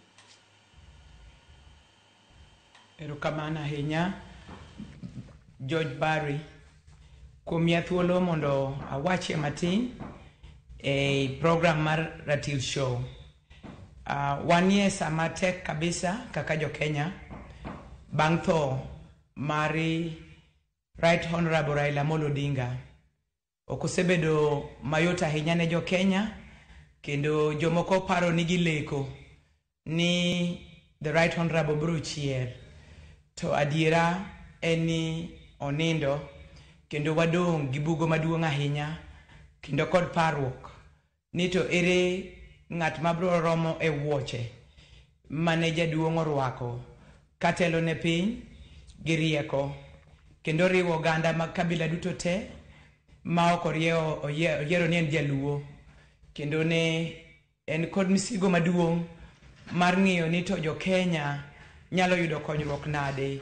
Erokamano ahinya George Barry kuom miya thuolo mondo awache matin a program mar Ratil Show. Wanie sama tek kabisa kaka jo Kenya bang' tho mari Right Honorable Raila Amolo Odinga. Okosebedo mayot ahinya ne jo Kenya kendo jomoko paro ni gileko ni the Right Honorable biro chier. To adiera eni onindo kendo wadong' gi bugo maduong' ahinya kendo kod parruok ni to ere ng'at mabro romo e wuoche mane jaduong' orwako katelo ne piny gi rieko kendo riwo oganda mag kabila duto te ma ok oyiero ni en jaluo kendo ne en kod misigo maduong' mar ng'iyo ni to jo Kenya nyalo yudo konyruok nade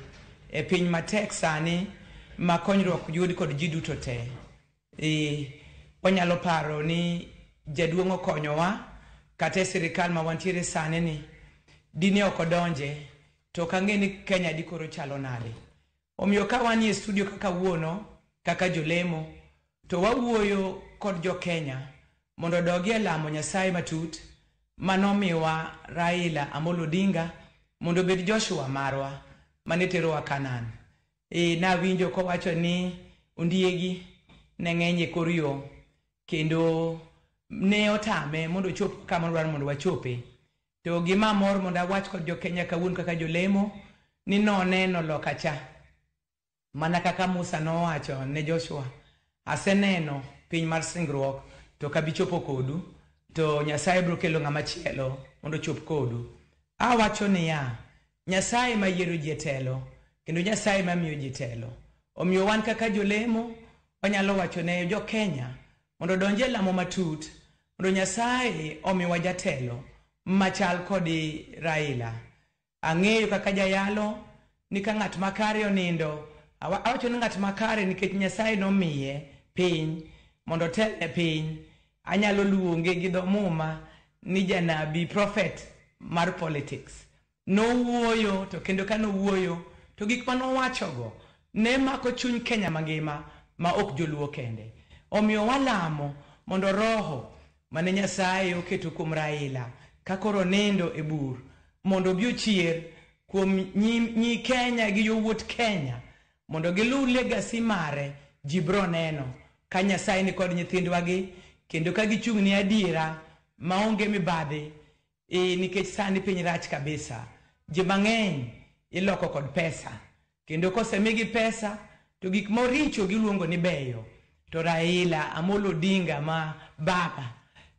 e piny matek sani ma konyruok yud kod ji duto te. Onyalo paro ni jaduong' okonyowa kata sirikal ma wantiere sani ni dine ok odonje to kang'e ni Kenya dikoro chalo nade. Omiyo ka wanie studio kaka wuono kaka jolemo to wawuoyo kod jo Kenya mondo dogie lamo Nyasaye matut manomiwa Raila Amolo Odinga mondo bed Joshua marwa mane terowa Kanan. Nawinjo kowacho ni ondiegi ne ng'eny e kor yo kendo ne otame mondo chop kama dwaro mondo wachope. To gima mor mondo awach kod jo Kenya kawuono kaka jolemo ni noneno loka cha mana kaka Musa nowacho ne Joshua, aseneno piny mar singruok to kabichopo kodu to Nyasaye biro kelo ng'ama chielo mondo chop kodu. Awacho niya, Nyasaye mayiero ji telo kendo Nyasaye mamiyo ji telo. Omiyo wan kaka jolemo wanyalo wacho ne jo Kenya mondo donje lamo matut mondo Nyasaye omiwa jatelo machal kodi Raila. Ang'eyo kaka jayalo ni ka ng'at makare onindo, awacho ni ng'at makare nikech Nyasaye nomiye piny mondo tele piny. Anyalo luonge gi dho muma ni janabi, prophet mar politics. Nowuoyo to kendo ka nowuoyo to gik manowachogo ne mako chuny Kenya mangima ma ok joluo kende. Omiyo walamo mondo roho mane Nyasaye oketo kuom Raila kakoro nindo e bur mondo bi ochier kuom nyi Kenya gi yowuot Kenya mondo gilu legacy mare jibro neno ka Nyasaye ni kod nyithindwa gi kendo ka gichung' ni adiera maonge mibadhi nikech sani piny rach kabisa. Ji mang'eny iloko kod pesa kendo kosemigi pesa to gik moricho giluongo ni beyo. To Raila Amolo Odinga ma baba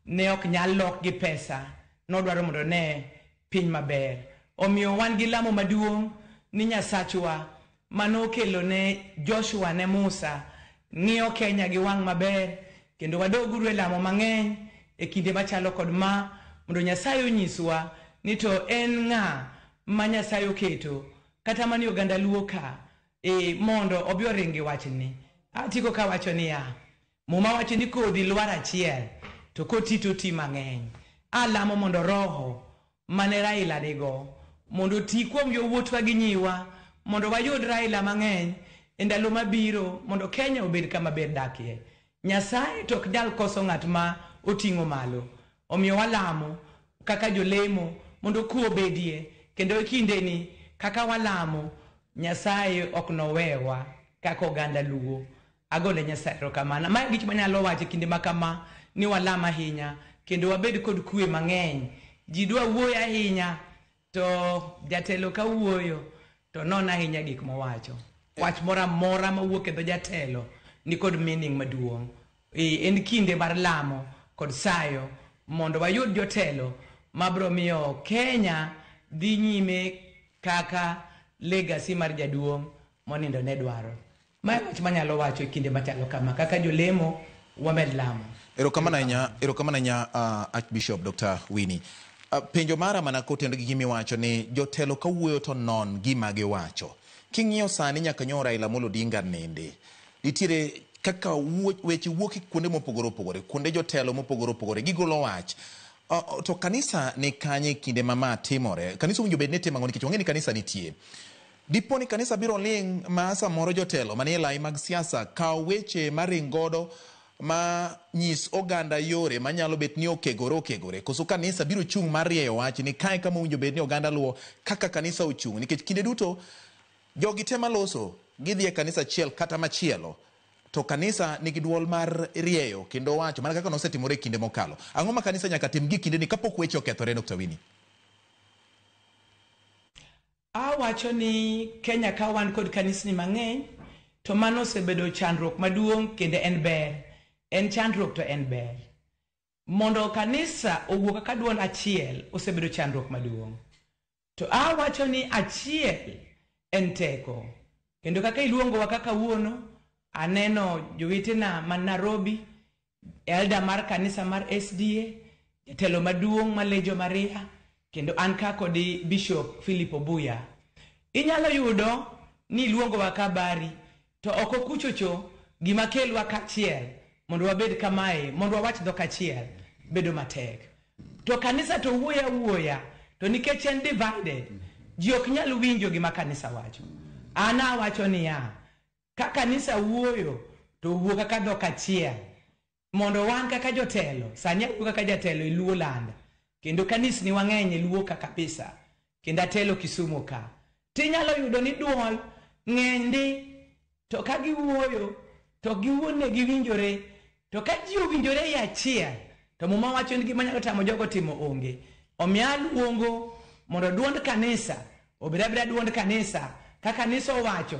ne ok nyal lok gi pesa, nodwaro mondo ne piny maber. Omiyo wan gi lamo maduong' ni Nyasachwa manokelo ne Joshua ne Musa ng'iyo Kenya gi wang' maber kendo wadoguru e lamo mang'eny e kinde machalo kod ma mondo Nyasaye onyiswa ni to en ng'a ma Nyasaye oketo kata mani oganda luo ka mondo obi oringi wachni. Atiko ka wacho niya, muma wacho ni kodhi lwar achiel to koti to ti mang'eny. Alamo mondo roho mane Raila nigo mondo ti kuom yowuotwa gi nyiwa mondo wayud Raila mang'eny endalo mabiro mondo Kenya obed kama ber dakie. Nyasaye tok nyal koso ng'at ma oting'o malo. Omiyo walamo kaka jolemo mondo kuo bedie kendo kindeni kaka walamo Nyasaye ok nowewa kaka oganda Luo. Agole Nyasaye erokamano. Ma gik manyalo wacho kinde makama ni walama ahinya kendo wabed kod kwe mang'eny. Ji dwa wuoyo ahinya to jatelo ka wuoyo to non ahinya gik mowacho. Wach mora mora mawuok e dho jatelo ni kod meaning maduong'. En kinde mar lamo kod sayo mondo wayud jotelo mabro miyo Kenya dhi nyime kaka legacy mar jaduong' monindo ne dwaro. Ma wach manyalo wacho kinde machalo kama kaka jolemo wamed lamo. Erokamana nya Archbishop Dr. Winnie. Penjo mara mana kotendo gi gimi wacho ni jotelo ka wuoyo to non gima gi wacho. King'iyo sani nyaka nyo Raila Amolo Odinga nende. Nitiere kaka weche wuok kuonde mopogore opogore, kuonde jotelo mopogore opogore, gigolo wach. To kanisa ni kanye kinde mama timore. Kanisa winjo bed ne tema ng'oni kichwange ni kanisa nitie. Dipo ni kanisa biro ling ma samoro jotelo manie lai mag siasa ka weche maringodo ma nyis oganda yore manyalo bet ni okegore. Koso kanisa biro chung mar rieyo wach ni kae kama winjo bed ni oganda luo kaka kanisa ochung. Nikech kinde duto jogi tema loso gidhie kanisa chiel kata machielo. To kanisa nigi duol mar rieyo kendo wacho mana kaka nosetimore kinde mokalo. Ang'o ma kanisa nyaka tim gi kinde ni kapok weche okethore Dr. Winnie? Wacho ni Kenya ka wan kod kanisni mang'eny to mano osebedo chandruok maduong' kendo en ber. En chandruok to en ber. Mondo kanisa owuok kaka duond achiel osebedo chandruok maduong'. To wacho ni achiel en teko. Kendo kaka iluongowa kaka wuono aneno jowetena man Nairobi, elder mar kanisa mar SDA, jatelo maduong' Malejo Maria, kendo an ka kodi Bishop Philip Obuya. Inyalo yudo ni luongowa ka bari to oko kuchocho gima kelwa kachiel mondo wabed kamae, mondo wawach dhok achiel bedo matek. To kanisa to wuoya to nikech en divided, ji ok nyal winjo gima kanisa wacho. Ana wacho niya, ka kanisa wuoyo to wuo kaka dhok achiel mondo wan kaka jotelo sani wuo kaka jatelo e Luo land kendo kanisni wang'eny e Luo ka kabisa kendo atelo Kisumu ka tinyalo yudo ni duol ng'endi to ka giwuoyo to giwuone giwinjore to ka ji owinjore ya achiel to muma wacho ni gima nyalo tamo jogo timo onge. Omiya luongo mondo duond kanisa obed duond kanisa ka kanisa owacho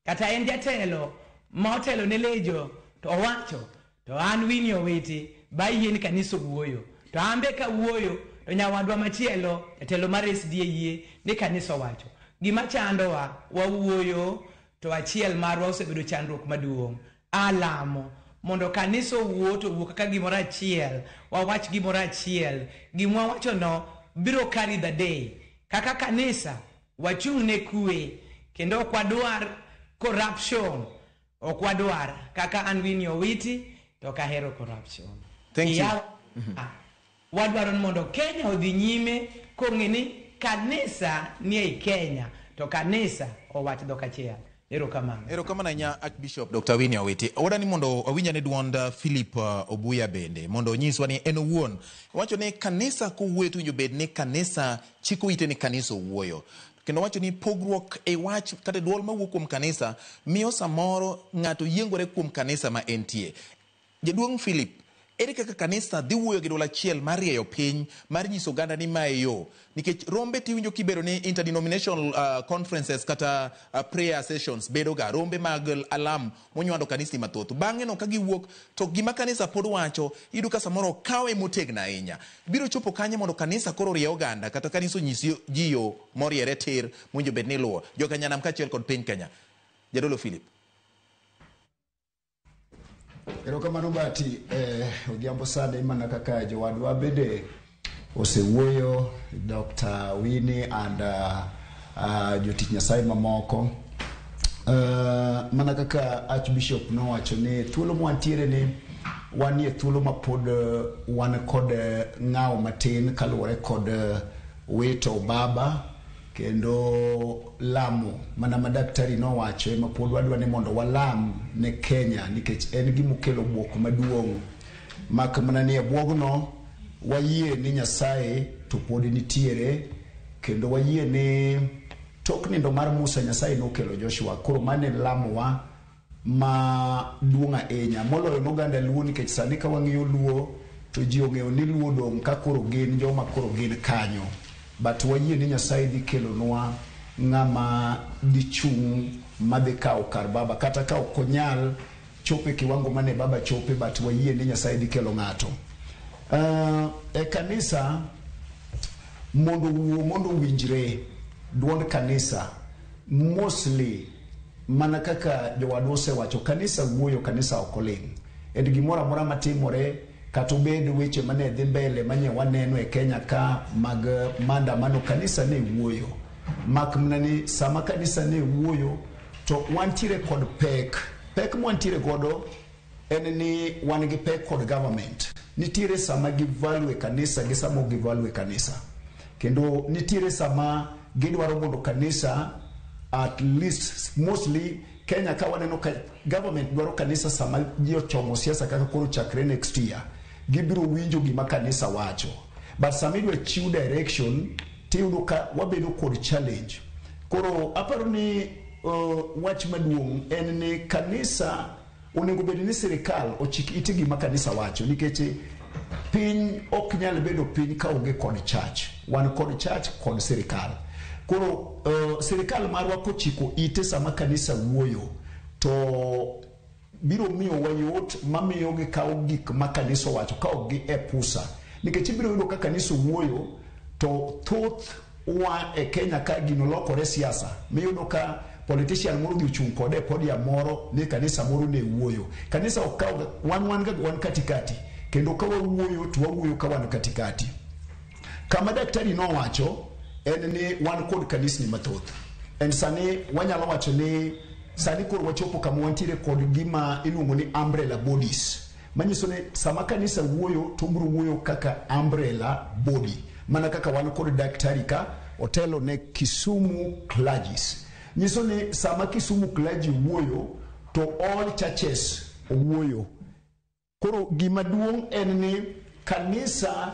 kata en jatelo ma otelo ne lejo to owacho to an Winnie Owiti bayie ni kanisa wuoyo to ambe ka wuoyo to nyawadwa machielo jatelo mar SDA yie ni kanisa owacho. Gima chandowa wawuoyo to achiel marwa osebedo chandruok maduong'. Alamo mondo kanisa wuo to wuo kaka gimoro achiel, wawach gimoro achiel, gimwa wacho no biro carry the day. Kaka kanisa wachung' ne kwe kendo ok wadwar corruption, ok wadwar kaka an Winnie Owiti to kahero corruption. Thank you. Wadwaro mondo Kenya odhi nyime kong'e ni kanisa ni e Kenya to kanisa owach dhok achiel. Erokamano nya Archbishop Dr. Winnie Owiti. Wadani mondo awinjane duond Philip Obuya bende mondo nyiswa ni en owuon wacho ni kanisa kowuoyo to winjo bed ni kanisa chiko ite ni kanisa wuoyo. Kendo wacho ni pogruok e wach kata duol mawuok kuom kanisa miyo samoro ng'ato yiengore kuom kanisa ma entie. Jaduong' Philip, ere kaka kanisa dhi wuoyo gi duol achiel mar rieyo piny mar nyiso oganda ni mae yo nikech rombe tiwinjo kibero ni interdenominational conferences kata prayer sessions bedo ga rombe mag alam monywando kanisa mathoth bang'e no ka giwuok to gima kanisa pod wacho idu ka samoro kawe motegna ahinya biro chopo kanye mondo kanisa koro rieyo oganda kata kanisa nyisi ji yo moriere tir monjo bed ni luwo joka nyanam kachiel kod piny Kenya. Jadolo Philip. Erokamano Bati, odhiambo sana imana kaka jowadwa bede osewuoyo Dr. Winnie and jotich Nyasaye mamoko. Mana kaka Archbishop nowacho ni thuolo mwantiere ni wanie thuolo ma pod wan kod ng'awo matin kaluwore kod wito baba kendo lamo mana madaktari no wacho ema pod wadwa ni mondo walam ne Kenya nikech en gima kelo buok maduong' mak mana ni buogno wayie ni Nyasaye to pod nitiere kendo wayie ni tok nindo mar Musa Nyasaye no kelo Joshua koro mane lamowa ma duonga enya moloyo noganda luo nikech sani ka wang'iyo luo to ji ong'eyo ni luo dong' ka koro gin joma koro gin kanyo but wayie ni Nyasaye dhi kelonwa ng'ama dichung' madhi kawo kar baba kata ka ok onyal chope kiwango mane baba chope but wayie ni Nyasaye dhi kelo ng'ato e kanisa mondo winjre duond kanisa mostly mana kaka jowadwa osewacho kanisa wuoyo kanisa okoling en gimoro amora matimore kata obed weche mane dhi mbele manye waneno e Kenya ka mag maandamano kanisa ne wuoyo mak mnani sama kanisa ne wuoyo to wantiere kod pek mwantiere godo en ni wan gi pek kod government nitiere sama gi value kanisa gi sama gi value kanisa kendo nitiere sama gidwaro mondo kanisa at least mostly Kenya ka waneno ka government dwaro kanisa sama ji ochomo siasa kaka koro chakre next year gibiro winjo gima kanisa wacho but sama idwa chiw direction tiyudo ka wabedo kod challenge koro aparo ni wach maduong' en ni kanisa onego bed ni sirikal ochik ite gima kanisa wacho nikech piny ok nyal bedo piny ka onge kod church wan kod church kod sirikal koro sirikal marwa kochiko ite sama kanisa wuoyo to biro miyo wayot mamiyo gi kawo gik ma kanisa wacho kawo gi e pusa nikech biro yudo ka kanisa wuoyo to thoth wa e Kenya ka gino lokore siasa miyudo ka politician moro gi chung kode podium moro ni kanisa moro ne wuoyo kanisa okaw wan katikati kendo ka wuoyo to wuoyo ka wan katikati kama daktari no wacho en ni wan kod kanisa ni mathoth en sani wanyalo wacho ni sani koro wachopo kama wantiere kod gima iluongo ni umbrella bodies manyiso ni sama kanisa wuoyo to biro wuoyo kaka umbrella body mana kaka wan kod daktari ka otelo ne Kisumu clergies nyiso ni sama Kisumu clergy wuoyo to all churches wuoyo koro gima duong' en ni kanisa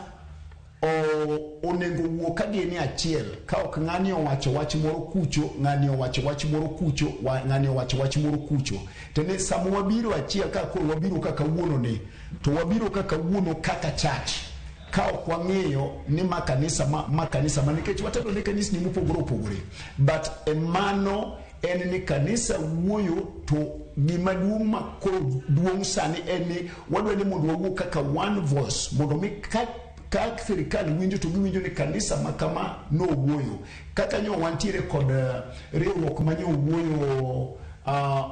onego wuo ka gini achiel ka ok ng'ani owacho wach moro kucho ng'ani owacho wach moro kucho ng'ani owacho wach moro kucho tene sama wabiro achiel ka koro wabiro kaka wuono ni to wabiro kaka wuono kaka church ka ok wang'eyo ni makanisa nikech watendo ni kanisa ni mopogore but emano en ni kanisa wuoyo to gima duong' ma koro duong' sani en ni wadwa ni mondo wawuo kaka one voice mondo mi ka sirikal winjo to giwinjo ni kanisa makama no wuoyo kaka nyo wantiere kod riwruok manyo wuoyo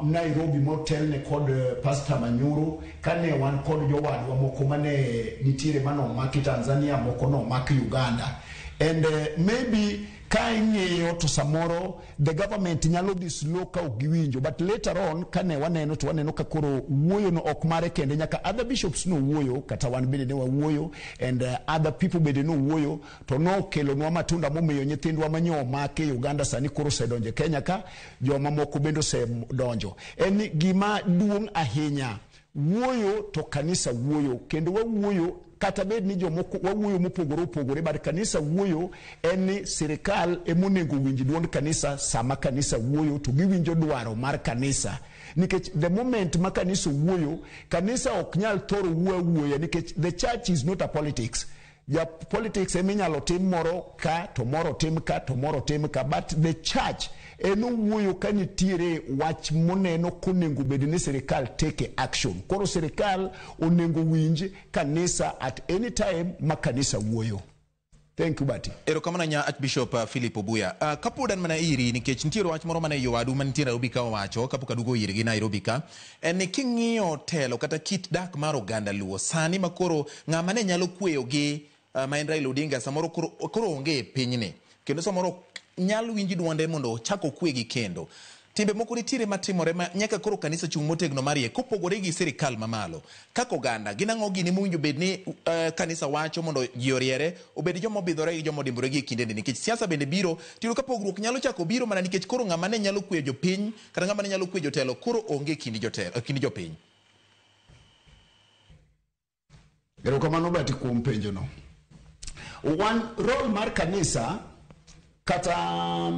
Nairobi motel ne kod Pastor Manyoro kane wan kod jowadwa moko mane nitiere mano maki Tanzania moko no maki Uganda and maybe ka ing'eyo to samoro the government nyalo dhi slow ka giwinjo but later on kane waneno to waneno ka koro wuoyo no ok mare kende nyaka other bishops no wuoyo kata wan bende ne wuoyo and other people bende no wuoyo to no kelo nwa matunda momiyo nyithindwa manyo make Uganda sani koro sedonje Kenya ka joma moko bende se donjo en gima duong' ahinya wuoyo to kanisa wuoyo kendo wuoyo kata bed ni jomoko wawuoyo mopogore but kanisa wuoyo en ni sirikal emonego winji duond kanisa sama kanisa wuoyo to giwinjo dwaro mar kanisa nikech the moment ma kanisa wuoyo kanisa ok nyal thoro wuoyo nikech the church is not a politics ya politics eminyalo tim moro ka to moro tim ka to moro tim ka but the church eno wuoyo ka nitiere wach moneno konengo bed ni sirikal take action koro sirikal onengo winj kanisa at any time ma kanisa wuoyo. Thank you Bati. Erokamano nya Archbishop Philip Obuya. Kapodan mana iri nikech nitiere wach moro mane yowadu mantiere Nairobi ka wacho kapok adugo irgi Nairobi ka en king'iyo telo kata kit dak mar oganda luo sani makoro ng'ama ne nyalo kweyo gi ma en Raila Odinga samoro koro onge pinyni kendo samoro nyalo winji duonde mondo chako kwegi kendo timbe moko nitiere matimore ma nyaka koro kanisa chung motegno marie kopogore gi sirikal mamalo kaka oganda ginang'o gini mowinjo bed ni kanisa wacho mondo ji oriere obed joma obidhore gi joma odimbore gi kindeni nikech siasa bende biro tiyudo ka pogruok nyalo chako biro mana nikech koro ng'ama ne nyalo kweyo jopiny kata ng'ama ne nyalo kweyo jotelo koro onge kindi jopiny. Erokamano bati kuom penjono. One role mar kanisa kata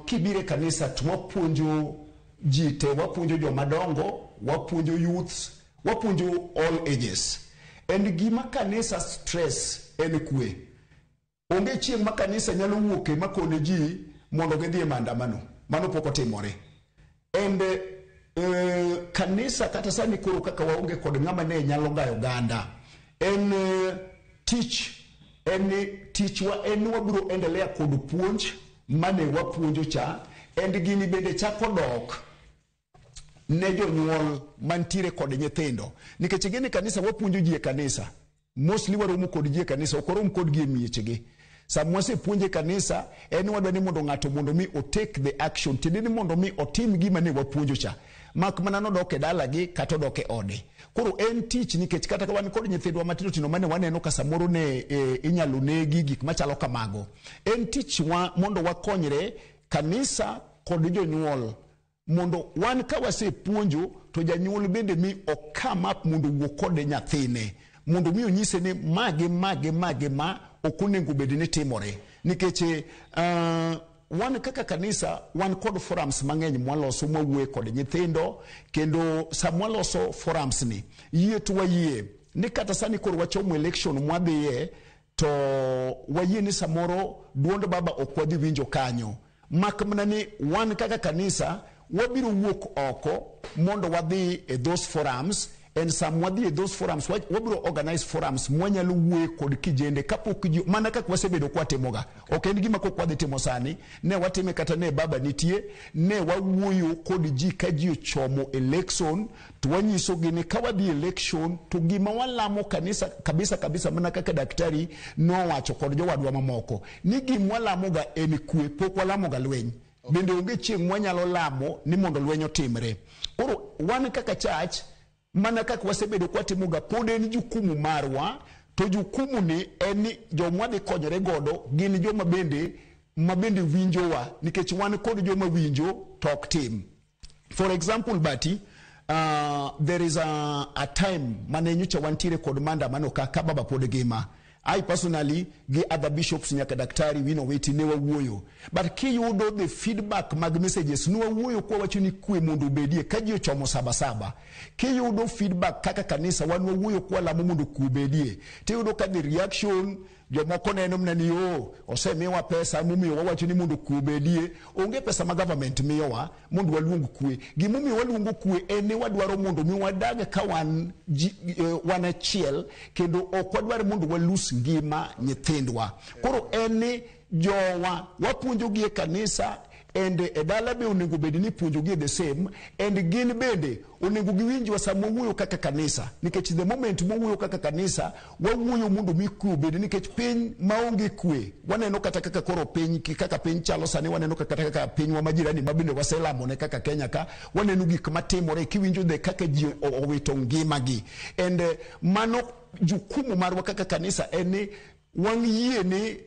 kibire kanisa to wapuonjo ji te, wapuonjo jomadongo, wapuonjo youths, wapuonjo all ages. And gima kanisa stress en kwe. Onge chieng' ma kanisa nyalo wuoke makone ji mondo gidhi e maandamano. Mano pok otimore. And kanisa kata sani koro kaka waonge kod ng'ama ne nyalo gayo ganda. En teach wa en wabiro endelea kod puonj mane wapuonjo cha and gini bende chako dok ne jonyuol mantiere kod nyithindo nikech gini kanisa wapuonjo ji e kanisa mostly waromo kod ji e kanisa okorom kod gi e miechegi samwa se puonje kanisa en wadwani mondo ng'ato mondo mi o take the action tidini mondo mi otim gima ne wapuonjo cha mak mana nodok e dalagi kata odok e ode koro en tich nikech kata ka wan kod nyithindwa matindo tino mane waneno ka samoro ne inyalo negi gik machalo kamago en tich wa mondo wakonyre kanisa kod jonyuol mondo wan ka wasepuonjo to janyuol bende mi okama mondo wuok kod nyathine mondo mi onyise ni mage ma okonego bed ni timore nikech wan kaka kanisa wan kod forums mang'eny mwaloso mwawuoye kod nyithindo kendo samwaloso forums ni yie to wayie ni kata sani koro wachomo election mwadhiye to wayie ni samoro duond baba okwadhi winjo kanyo mak mana ni wan kaka kanisa wabiro wuok oko mondo wadhi e those forums and some wadhi e those forums wabiro organize forums mwanyalo wuoye kod kijende kapok mana kaka wasebedo kwa timoga ok en gima kokwadhi timo sani ne watime kata ne baba nitie ne wawuoyo kod ji ka ji ochomo election to wanyiso gini ka wadhi election to gima walamo kanisa kabisa mana kaka daktari nowacho kod jowadwa mamoko ni gima walamoga en kwe pok walamoga lweny bende onge chieng' mwanyalo lamo ni mondo lweny otimre oro wan kaka church mana kaka wasebedo kwa timoga pod en jukumu marwa to jukumu ni en joma dhi konyore godo gin joma bende winjowa nikech wan kod joma winjo talk team for example bati there is a time mane nyocha wantiere kod maandamano ka baba pod gima I personally gi other bishops nyaka daktari wino weti ne wawuoyo but kiyudo the feedback mag messages ne wawuoyo kwa wacho ni kwe mondo obedie ka ji ochomo saba kiyudo feedback kaka kanisa wan wawuoyo kwa lamo mondo kubedie tiyudo ka the reaction jomoko neno mnani osemiwa pesa mumiyo wawacho ni mondo kubedie onge pesa ma government miyowa mondo waluong kwe gimumiyo waluongo kwe ene wadwaro mondo mi wadaga ka wan achiel kendo ok wadwaro mondo walus ngima nyithindwa koro ene jowa wapuonjo gi e kanisa and edala be onego bed ni puonjo gi the same and gin bende onego giwinjwa sama wuoyo kaka kanisa nikech the moment mwuoyo kaka kanisa wawuoyo mondo mi kwe bed nikech piny maonge kwe waneno kata kaka koro piny kaka piny chalo sani waneno kaka piny wa majirani mabende waselamo ne kaka Kenya ka waneno gik matimore kiwinjo de kaka ji owito ngimagi and mano jukumu marwa kaka kanisa en wang yie ni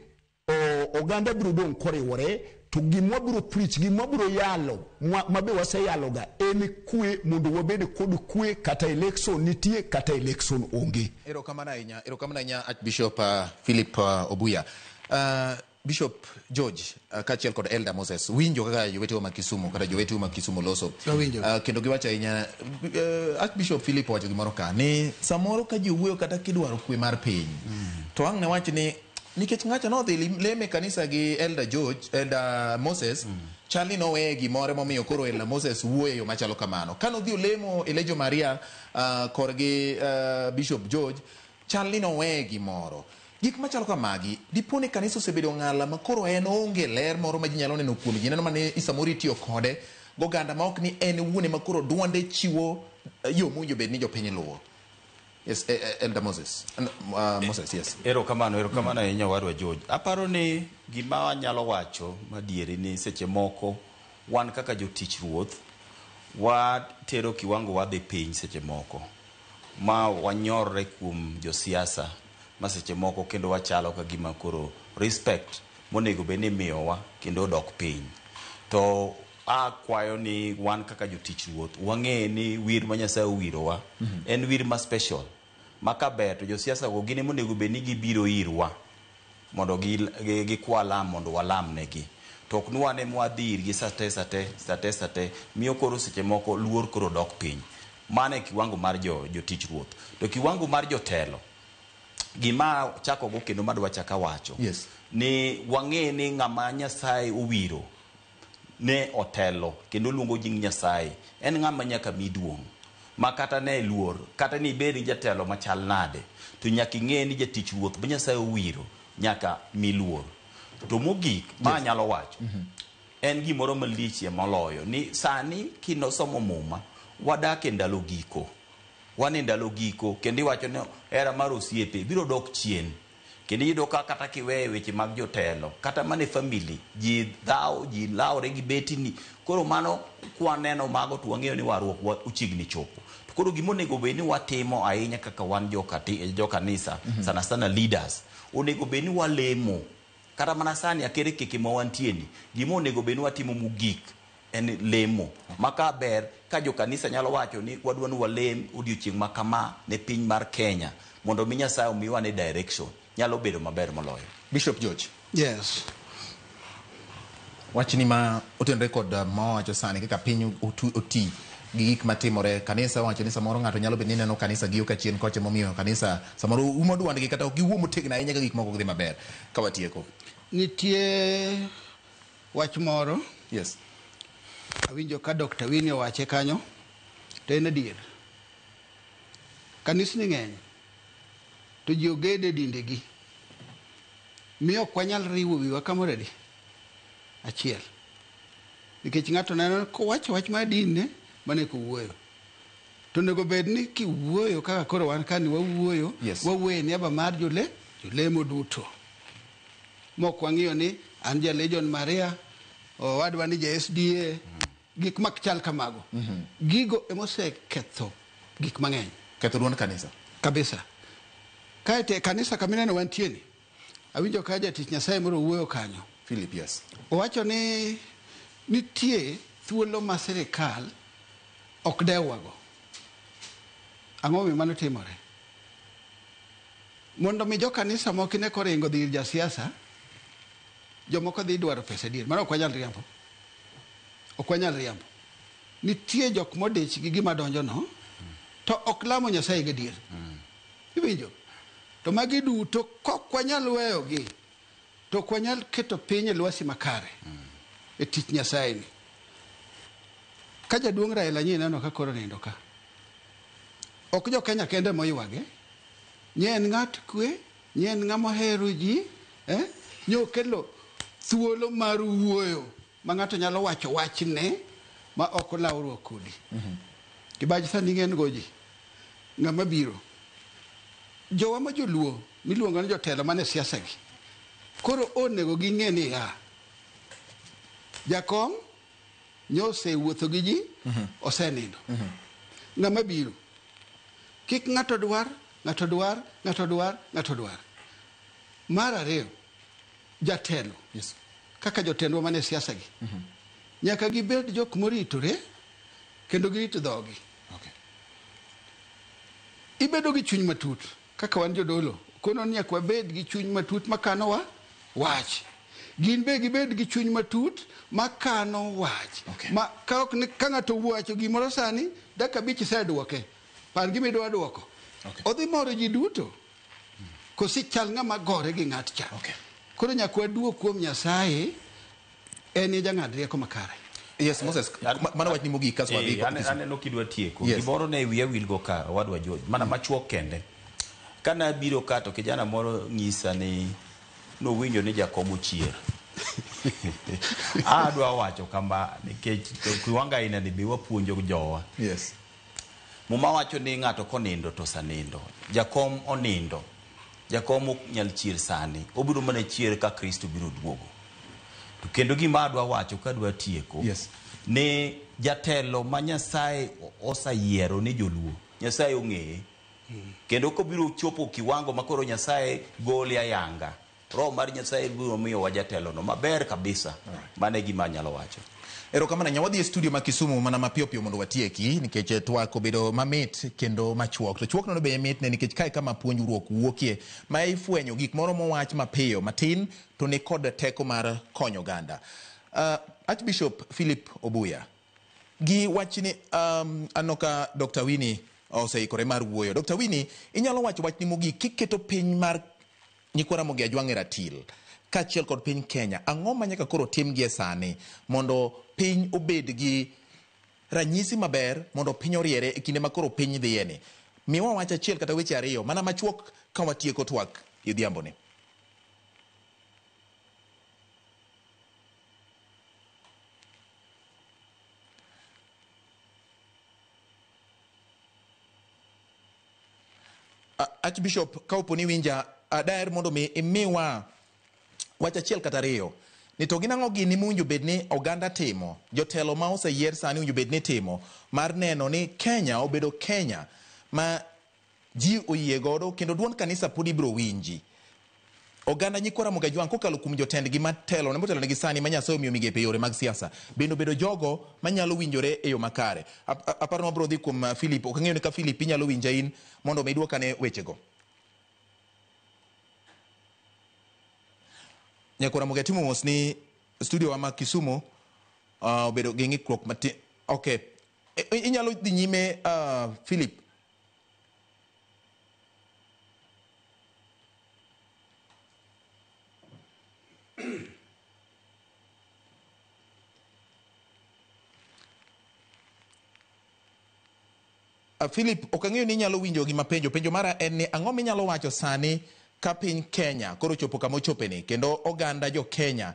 oganda biro dong koriwore to gimwa biro preach gimwa biro yalo mabe waseyaloga en kwe mondo wabede kod kwe kata election nitie kata election onge. Erokamano ahinya Archbishop Philip Obuya. Bishop George kachiel kod Elder Moses winjo kaka jowetewa ma Kisumu kata jowetewa ma Kisumu loso kendo giwacho ahinya Archbishop Philip wacho gimoro ka ni samoro ka ji wuoyo kata kidwaro kwe mar piny to ang' ne wach ni nikech ng'acha no dhi leme kanisa gi Elder Moses chali no weye gimore momiyo koro Elder Moses wuoyo yo machalo kamano kano dhi olemo Elejo Maria korgi Bishop George chali no weye gimoro gik machalo kamagi dipone kanisa osebedo ng'ala ma koro en onge ler moro ma ji nyalo neno kuom ji neno mane isamori tiyo kode goganda ma ok ni en wuone ma koro duonde chiwo yo munjo bed ni jopiny luwo. Yes, Elder Moses. Moses, yes. Erokamano ahinya wadwa George. Aparo ni gima wanyalo wacho madieri ni seche moko wan kaka jotich ruoth watero kiwango wadhi piny seche moko ma wanyorre kuom josiasa ma seche moko kendo wachalo ka gima koro respect monego bed ni miyowa kendo dok piny. To akwayo ni wan kaka jotich ruoth wang'e ni wir ma Nyasaye owirowa en wir ma special ma kaber to josiasa go gine monego bed ni gibiro irwa mondo gikwa lam mondo walam negi. To ok nwane mwadhir gi sate miyo koro seche moko luor koro dok piny. Mane kiwango mar jotich ruoth. To kiwango mar jotelo gima chako go kendo madwa chaka wacho ni wang'e ni ng'ama Nyasaye owiro ne otelo kendo luongo jing Nyasaye en ng'ama nyaka miduong' ma kata ne luor kata ni bedi jatelo machal nade to nyaka ing'e ni jatich ruoth ma Nyasaye owiro nyaka miluor. To mogik ma nyalo wacho en gimoro malichie moloyo ni sani kinosomo muma wadak e ndalo giko. Wan e ndalo giko kendo iwacho ni era mar osiepe biro dok chien. Kendo yudo kata kiweyo weche mag jotelo kata mane family ji lawre gi betini koro mano kwaneno mago to wang'eyo ni warruok uchigni chopo. To koro gimonego bed ni watimo ahinya kaka wan jokanisa sana leaders onego bed ni walemo kata mana sani akere keke ma wantieni gimonego bed ni watimo mogik en lemo maka ber ka jokanisa nyalo wacho ni wadwa ni walem odiochieng' ma kama ne piny mar Kenya mondo mi Nyasaye omiwa ne direction nyalo bedo maber moloyo. Bishop George. Yes. Wachni ma otenre kod ma wacho sani kaka piny oti gi gik matimore kanisa wacho ni samoro ng'ato nyalo bedo ni neno kanisa giyo ka chien koche momiyo kanisa samoro umo dwandgi kata ok giwuo motegno ahinya ka gik moko dhi maber. Ka watieko. Nitie wach moro. Yes. Awinjo ka Dr. Winnie wache kanyo to en adier. Kanisni ng'eny to ji ogede dindegi miyo ok wanyal riwo wiwa kamoro adi achiel nikech ng'ato neno kowacho wach mar din ne mane kowuoyo to onego bed ni kiwuoyo kaka koro wan kani wawuoyo wawuoyo ni aba mar jolemo duto mok wang'iyo ni an ja Legion Maria wadwa ni ja SDA gik mak chal kamago gigo emoseketho gik mang'eny ketho duond kanisa kabisa. Kaete kanisa kamineno wantieni awinjo ka jatich Nyasaye moro wuoyo kanyo Philip. Yes. Owacho ni nitie thuolo ma sirikal ok dewago. Ang'o mi mano timore? Mondo mi jokanisa moko ne koringo dhir jasiasa jomoko dhi dwaro pesa dir mano ok wanyal riambo. Nitie jok modich gi gima donjo no to ok lamo Nyasaye gadier. Iwinjo? To magi duto kok wanyal weyogi to ok wanyal keto piny e lwasi makare e tich Nyasaye ni. Ka jaduong' Raila nyi neno ka koro nindo ka ok jo Kenya kende moywage nyen ng'at kwe nyen ng'ama hero ji nyokelo thuolo mar wuoyo ma ng'ato nyalo wacho wachne ma ok olawruok kodi. Kibaji sani ng'en goji ng'ama biro jowa ma joluo miluongo ni jotelo mane siasa gi koro onego ging'e ni jakom nyose wuotho gi ji osenindo ng'ama biro kik ng'ato dwar mar ariyo jatelo kaka jotendwa mane siasa gi nyaka gibed jok moritore kendo girito dhogi. Ibedo gi chuny matut kaka wan jodolo kono nyaka wabed gi chuny matut makano wach gin be gibed gi chuny matut makano wach ma ka ng'ato wacho gimoro sani dakika 5 iseduoke par gimidwa duoko odhi moro ji duto kosi chal ng'ama gore gi ng'at cha koro nyaka waduok kuom Nyasaye en jang'ad rieko makare. Yes, Moses, mana wach ni mogik kaso wadhi. Aneno kidwa tieko. Gimoro ne wiya wilgo ka wadwa George. Mana machuok kende. Kana biro ka to kijana moro ng'isa ni no winjo ni Jakobo chier. Adwa wacho kamba nikech kiwanga ina ni biwa puonjo jowa. Yes. Muma wacho ni ng'ato konindo to sanindo. Jakom onindo. Jakom ok nyal chier sani. Obiro mana chier ka Kristo biro duogo. To kendo gima adwa wacho kadwa tieko. Yes. Ne jatelo ma Nyasaye osayiero ni joluo. Nyasaye ong'eye. Kendo kobiro chopo kiwango makoro Nyasaye gole ayanga. Roho mar Nyasaye biro miyo wa jatelo no maber kabisa. Mane gima anyalo wacho. Erokamano nyawadhi e studio ma Kisumu mana mapiyo piyo mondo watieki nikech twak obedo mamit kendo machuok. To chuok no be mit ne nikech kae kama puonjruok wuokie ma ifwenyo gik moro mowach mapiyo matin to ne kod teko mar konyo oganda. Archbishop Philip Obuya gi wachni anoka Dr. Winnie oseikore mar wuoyo. Dr. Winnie inyalo wacho wachni mogik kiketo piny mar Nyikwara Mogi Ajwang' Ratil kachiel kod piny Kenya ang'o ma nyaka koro tim gi sani mondo piny obed gi ranyisi maber mondo piny oriere e kinde makoro piny dhieni. Miwa wach achiel kata weche ariyo mana machuok ka watieko twak idhiambo ni. Archbishop ka oponi winja daher mondo mi imiwa wach achiel kata ariyo ni to ginang'o gini munjo bed ni oganda timo jotelo ma oseyier sani unjo bed ni timo mar neno ni Kenya obedo Kenya ma ji oyie godo kendo duond kanisa pod ibiro winji. Oganda Nyikwara Mogi Ajwang' kokalo kuom jotendgi matelo ne motelo negi sani ma Nyasaye omiyo migepe yore mag siasa bendo bedo jogo manyalo winjore e yo makare. Aparo mabiro dhi kuom Philip, ok ang'eyo ni ka Philip inyalo winja in mondo mi duokane wechego. Nyakwara Mogi timo mos ni studio wa ma Kisumu obedo gi ng'ikruok matin. Okay. Inyalo dhi nyime Philip. Philip, ok ang'eyo ni inyalo winjo gima penjo mara en ni ang'o minyalo wacho sani ka piny Kenya koro chopo kama ochopeni kendo oganda jo Kenya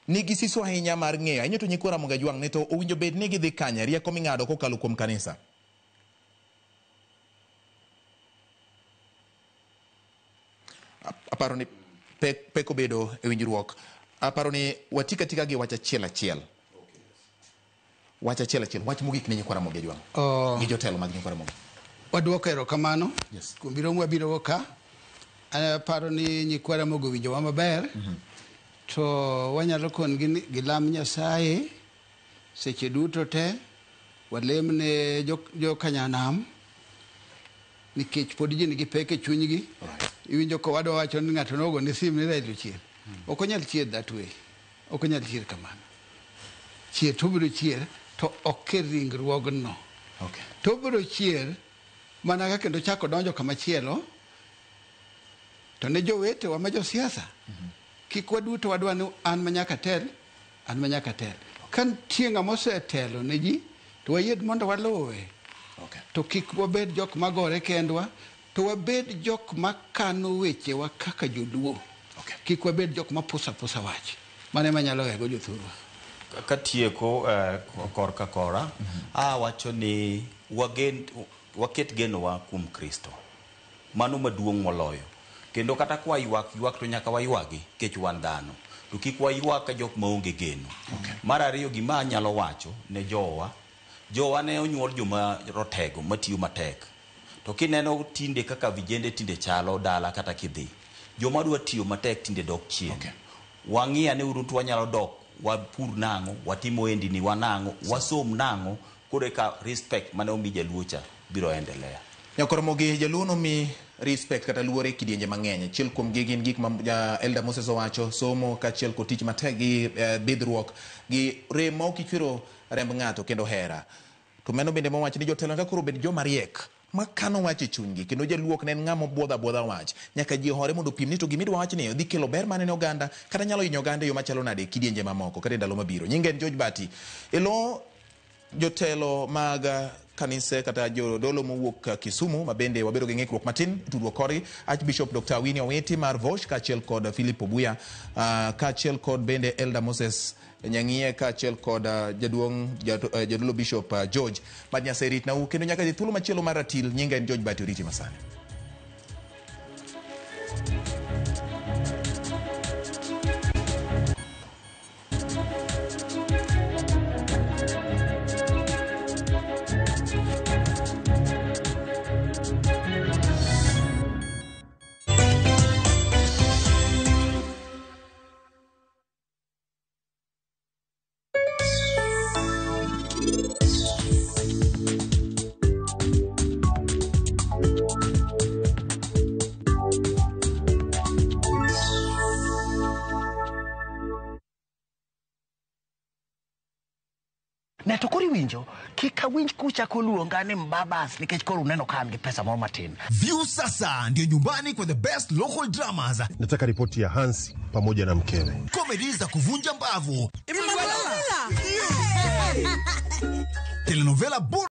nigi siso ahinya mar ng'eyo ahinya to Nyikwara Mogi Ajwang' ni to owinjo bed ni gidhi kanye rieko ming'ado kokalo kuom kanisa. Aparo ni pek obedo e winjruok. Aparo ni watika tika gi wach achiel. Wach achiel wach mogik ne Nyikwara Mogi Ajwang' gi jotelo mag Nyikwara Mogi. Waduoko erokamano kuom biro mwabiro ka. Aparo ni Nyikwara Mogi winjowa maber to wanyalo kon gi lam Nyasaye seche duto te walemne jo Kanyanam nikech pod ji nigi pek e chunygi. Iwinjo ko wadwa wacho ni ng'ato nogo ni sim ni railo chier. Ok onyal chier that way. Ok onyal chier kamano. Chier to biro chier to ok ringruogno. Okay. To biro chier mana ka kendo chako donjo kama chielo. To ne jowete wa ma jo siasa. Kik waduto wadwa ni an manyaka tel. Kan tienga mosetelo ne ji to wayed mondo waluwe. Okay. To kik wabed jok magore kendwa. To wabed jok makano weche wa kaka joluo. Okay. Kik wabed jok mapusa wach. Mane manyalo wego jothurwa. Katieko korka kora wacho ni waket genowa kuom Kristo. Mano maduong' moloyo. Kendo kata kwa ywak to nyaka waywagi kech wan dhano. To kik waywak ka jok maonge geno. Okay. Mar ariyo gima anyalo wacho ne jowa ne onyuol joma rotego matiyo matek. To kineno tinde kaka vijende tinde chalo dala kata kidhi. Joma dwa tiyo matek tinde dok chien. Okay. Wang'ia ne uruntu wanyalo dok wapur nang'o, watimo endini wanang'o, wasom nang'o, kore ka respect mane omi jaluocha biro endelea. Nyakwara Mogi jaluo no mi respect kata luore kidienje mang'eny. Achiel kuom gin gik ma Elder Moses owacho, somo kachiel kod tich matek gi bidhruok gi rem ma ok ichwero remb ng'ato kendo hera. To meno bende mowacho ni jotelo ka koro bed joma riek makano wach e chunygi kendo jaluok ne en ng'ama buodha wach nyaka ji hore mondo pim ni to gimidwa wach ni dhi kelo ber mane ne oganda kata nyalo hinyo oganda yo machalo nade kidienje mamoko kata ndalo mabiro. Nyinge en George Bati elo jotelo mag kanise kata jodolo mowuok Kisumu mabende wabedo gi ng'ikruok matin tudruok kori Archbishop Dr. Winnie Owiti mar Vosh kachiel kod Philip Obuya kachiel kod bende Elder Moses Nyang'ie kachiel kod jadolo Bishop George mad Nyasaye rit nau kendo nyaka thuolo machielo mar Ratil. Nyinga en George Bati oriti masani. Ne to kori winjo kika winj kucha koluonga ni mbabas nikech koro uneno ka gi pesa moro matin. View sasa ndio nyumbani kwa the best local dramas. Nataka ripoti ya Hansi pamoja na mkewe. Comedy za kuvunja mbavu. Telenovela